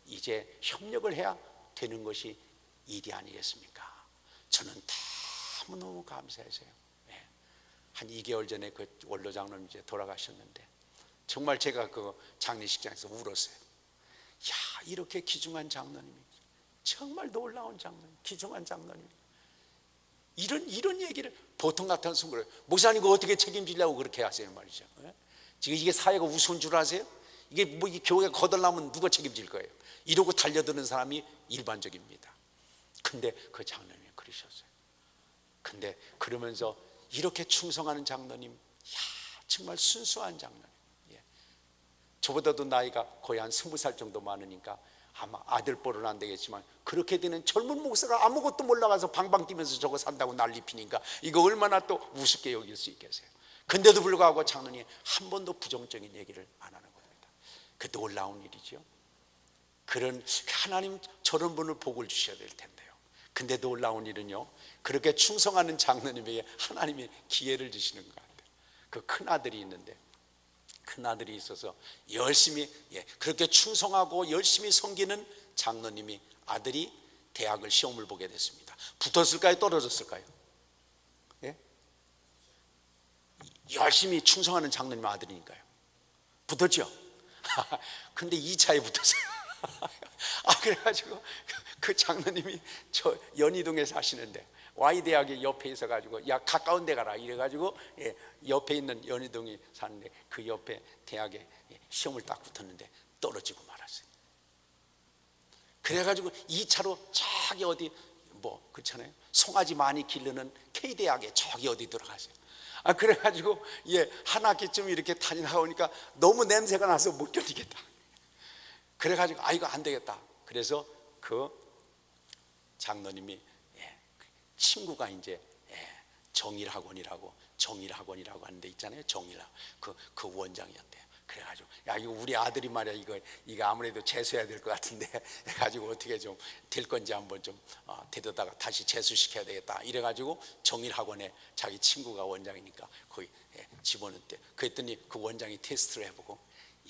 이제 협력을 해야 되는 것이 일이 아니겠습니까? 저는 너무너무 감사해서요. 한 2개월 전에 그 원로 장로님 이제 돌아가셨는데 정말 제가 그 장례식장에서 울었어요. 야, 이렇게 귀중한 장로님이, 정말 놀라운 장로님, 귀중한 장로님, 이런 얘기를 보통 같아서 그래요. 목사님 그거 어떻게 책임지려고 그렇게 하세요 말이죠. 지금 이게 사회가 우스운 줄 아세요? 이게 뭐 이 교회가 거덜나면 누가 책임질 거예요? 이러고 달려드는 사람이 일반적입니다. 근데 그 장로님이 그러셨어요. 근데 그러면서 이렇게 충성하는 장로님, 야, 정말 순수한 장로님. 저보다도 나이가 거의 한 20살 정도 많으니까 아마 아들뻘은 안 되겠지만, 그렇게 되는 젊은 목사가 아무것도 몰라가서 방방 뛰면서 저거 산다고 난리 피니까 이거 얼마나 또 우습게 여길 수 있겠어요. 근데도 불구하고 장로님이 한 번도 부정적인 얘기를 안 하는 겁니다. 그 놀라운 일이죠. 그런 하나님 저런 분을 복을 주셔야 될 텐데요. 근데 놀라운 일은요, 그렇게 충성하는 장로님에게 하나님이 기회를 주시는 것 같아요. 그 큰아들이 있는데, 큰아들이 있어서 열심히 그렇게 충성하고 열심히 섬기는 장로님이, 아들이 대학을 시험을 보게 됐습니다. 붙었을까요? 떨어졌을까요? 예? 열심히 충성하는 장로님 아들이니까요. 붙었죠? 근데 2차에 붙었어요. 그래가지고 그 장로님이 저 연희동에 사시는데 Y대학이 옆에 있어가지고 야 가까운 데 가라 이래가지고 옆에 있는 연희동이 사는데 그 옆에 대학에 시험을 딱 붙었는데 떨어지고 말았어요. 그래가지고 2차로 저기 어디 뭐 그렇잖아요, 송아지 많이 기르는 K대학에 저기 어디 들어가세요. 그래가지고 한 학기쯤 이렇게 다니다 오니까 너무 냄새가 나서 못 견디겠다. 그래가지고 이거 안 되겠다. 그래서 그 장로님이 친구가 이제 정일학원이라고 하는 데 있잖아요. 그 원장이었대요. 그래가지고 야, 이거 우리 아들이 말이야, 이거 아무래도 재수해야 될 것 같은데 해가지고 어떻게 좀 될 건지 한번 좀 데려다가 다시 재수시켜야 되겠다 이래가지고 정일학원에 자기 친구가 원장이니까 거기 집어넣대. 그랬더니 그 원장이 테스트를 해보고,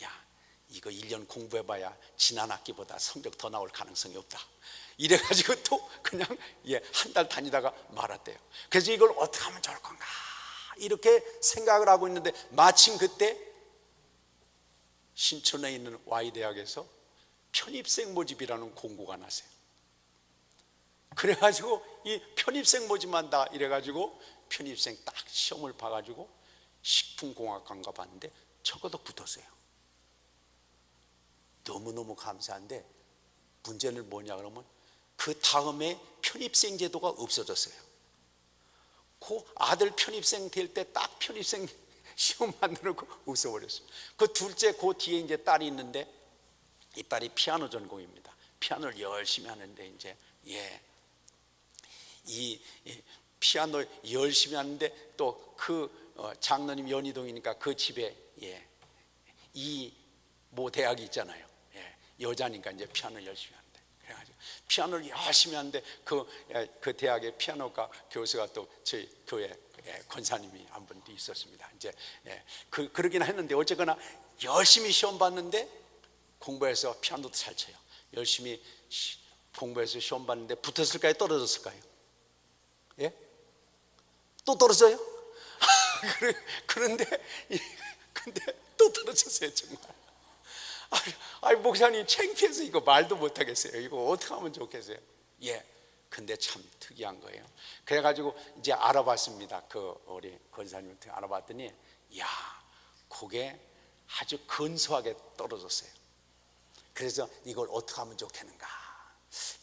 야, 이거 1년 공부해봐야 지난 학기보다 성적 더 나올 가능성이 없다 이래가지고 또 그냥 한 달 다니다가 말았대요. 그래서 이걸 어떻게 하면 좋을 건가 이렇게 생각을 하고 있는데, 마침 그때 신촌에 있는 Y대학에서 편입생 모집이라는 공고가 났어요. 그래가지고 이 편입생 모집한다 이래가지고 편입생 딱 시험을 봐가지고 식품공학과인가 봤는데 적어도 붙었어요. 너무너무 감사한데 문제는 뭐냐 그러면 그 다음에 편입생 제도가 없어졌어요. 그 아들 편입생 될 때 딱 편입생 시험 만들고 웃어버렸어요. 그 둘째, 그 뒤에 이제 딸이 있는데 이 딸이 피아노 전공입니다. 피아노를 열심히 하는데 이제 이 피아노 열심히 하는데 또 그 장로님 연희동이니까 그 집에 이 모 대학이 있잖아요. 여자니까 이제 피아노 열심히 하는데, 그래가지고 피아노를 열심히 하는데 그 대학의 피아노과 교수가 또 저희 교회 권사님이 한 분도 있었습니다. 이제 그러긴 했는데 어쨌거나 열심히 시험 봤는데 공부해서 피아노도 잘 쳐요. 열심히 공부해서 시험 봤는데 붙었을까요? 떨어졌을까요? 예? 또 떨어져요? 그런데 근데 또 떨어졌어요 정말. 아니 목사님 창피해서 이거 말도 못하겠어요. 이거 어떻게 하면 좋겠어요? 근데 참 특이한 거예요. 그래가지고 이제 알아봤습니다. 그 우리 권사님한테 알아봤더니 그게 아주 근소하게 떨어졌어요. 그래서 이걸 어떻게 하면 좋겠는가.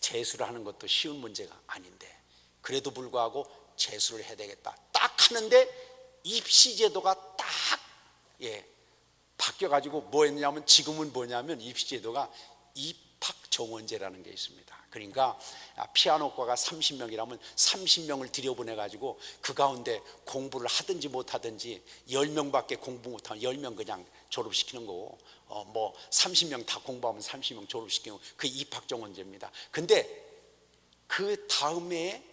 재수를 하는 것도 쉬운 문제가 아닌데 그래도 불구하고 재수를 해야 되겠다 딱 하는데 입시제도가 딱 바뀌어가지고 뭐였냐면, 지금은 뭐냐면 입시제도가 입학정원제라는 게 있습니다. 그러니까 피아노과가 30명이라면 30명을 들여보내가지고 그 가운데 공부를 하든지 못하든지 10명밖에 공부 못하면 10명 그냥 졸업시키는 거고, 뭐 30명 다 공부하면 30명 졸업시키는 거, 그 입학정원제입니다. 근데 그 다음에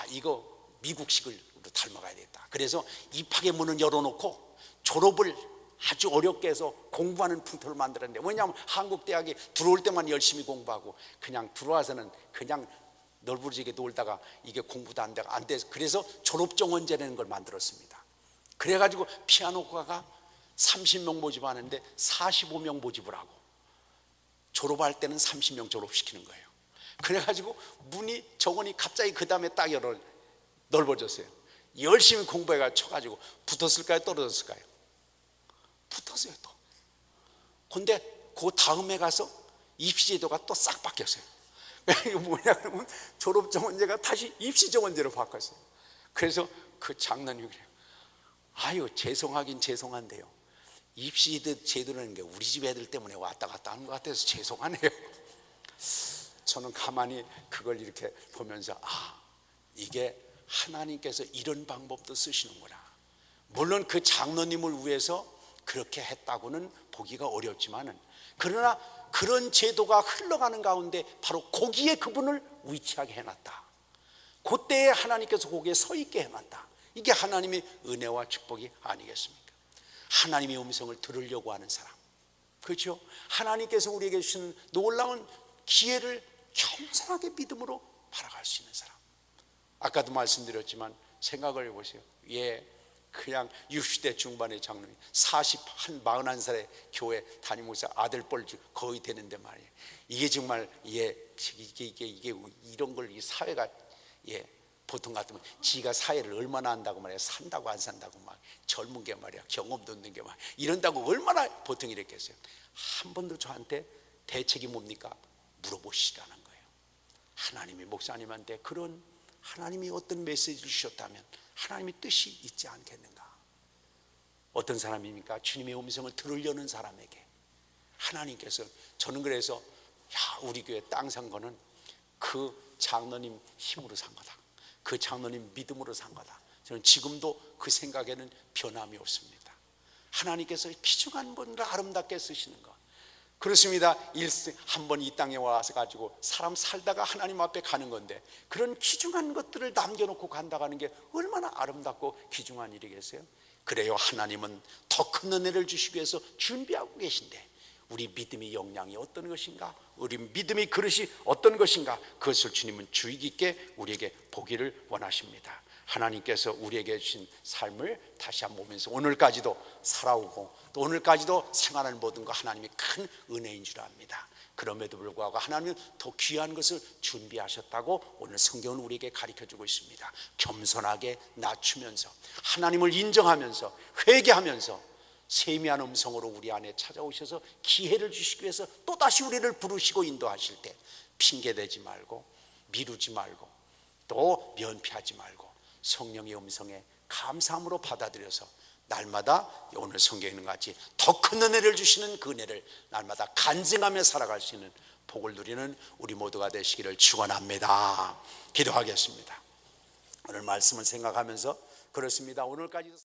이거 미국식으로 닮아가야 되겠다. 그래서 입학의 문을 열어놓고 졸업을 아주 어렵게 해서 공부하는 풍토를 만들었는데, 왜냐하면 한국 대학에 들어올 때만 열심히 공부하고 그냥 들어와서는 그냥 널브러지게 놀다가 이게 공부도 안 돼서 그래서 졸업정원제라는 걸 만들었습니다. 그래가지고 피아노과가 30명 모집하는데 45명 모집을 하고 졸업할 때는 30명 졸업시키는 거예요. 그래가지고 정원이 갑자기 그 다음에 딱 넓어졌어요. 열심히 공부해가 쳐가지고 붙었을까요? 떨어졌을까요? 붙었어요. 또 근데 그 다음에 가서 입시제도가 또 싹 바뀌었어요. 이거 뭐냐 그러면 졸업정원제가 다시 입시정원제로 바뀌었어요. 그래서 그 장로님이 그래요. 죄송하긴 죄송한데요, 입시제도라는 게 우리 집 애들 때문에 왔다 갔다 하는 것 같아서 죄송하네요. 저는 가만히 그걸 이렇게 보면서 이게 하나님께서 이런 방법도 쓰시는구나. 물론 그 장로님을 위해서 그렇게 했다고는 보기가 어렵지만은, 그러나 그런 제도가 흘러가는 가운데 바로 거기에 그분을 위치하게 해놨다. 그때에 하나님께서 거기에 서 있게 해놨다. 이게 하나님의 은혜와 축복이 아니겠습니까? 하나님의 음성을 들으려고 하는 사람, 그렇죠? 하나님께서 우리에게 주신 놀라운 기회를 겸손하게 믿음으로 바라갈 수 있는 사람. 아까도 말씀드렸지만 생각을 해보세요. 그냥 60대 중반의 장로님, 41살의 교회 담임목사 아들뻘 거의 되는데 말이에요. 이게 정말 이게 이런 걸 이 사회가 보통 같으면 지가 사회를 얼마나 안다고 말이야. 산다고 안 산다고 막 젊은 게 말이야. 경험도 없는 게 막 이런다고 얼마나 보통 이랬겠어요. 한 번도 저한테 대책이 뭡니까? 물어보시라는 거예요. 하나님이 목사님한테 그런 하나님이 어떤 메시지를 주셨다면 하나님의 뜻이 있지 않겠는가? 어떤 사람입니까? 주님의 음성을 들으려는 사람에게 하나님께서, 저는 그래서 우리 교회 땅 산 거는 그 장로님 힘으로 산 거다. 그 장로님 믿음으로 산 거다. 저는 지금도 그 생각에는 변함이 없습니다. 하나님께서 귀중한 분을 아름답게 쓰시는 것. 그렇습니다. 한 번 이 땅에 와서 가지고 사람 살다가 하나님 앞에 가는 건데 그런 귀중한 것들을 남겨놓고 간다는 게 얼마나 아름답고 귀중한 일이겠어요? 그래요, 하나님은 더 큰 은혜를 주시기 위해서 준비하고 계신데 우리 믿음의 역량이 어떤 것인가, 우리 믿음의 그릇이 어떤 것인가, 그것을 주님은 주의 깊게 우리에게 보기를 원하십니다. 하나님께서 우리에게 주신 삶을 다시 한번 보면서 오늘까지도 살아오고 또 오늘까지도 생활하는 모든 것 하나님의 큰 은혜인 줄 압니다. 그럼에도 불구하고 하나님은 더 귀한 것을 준비하셨다고 오늘 성경은 우리에게 가르쳐주고 있습니다. 겸손하게 낮추면서 하나님을 인정하면서 회개하면서 세미한 음성으로 우리 안에 찾아오셔서 기회를 주시기 위해서 또다시 우리를 부르시고 인도하실 때 핑계대지 말고 미루지 말고 또 면피하지 말고 성령의 음성에 감사함으로 받아들여서 날마다 오늘 성경에 있는 것 같이 더 큰 은혜를 주시는 그 은혜를 날마다 간증하며 살아갈 수 있는 복을 누리는 우리 모두가 되시기를 축원합니다. 기도하겠습니다. 오늘 말씀을 생각하면서 그렇습니다. 오늘까지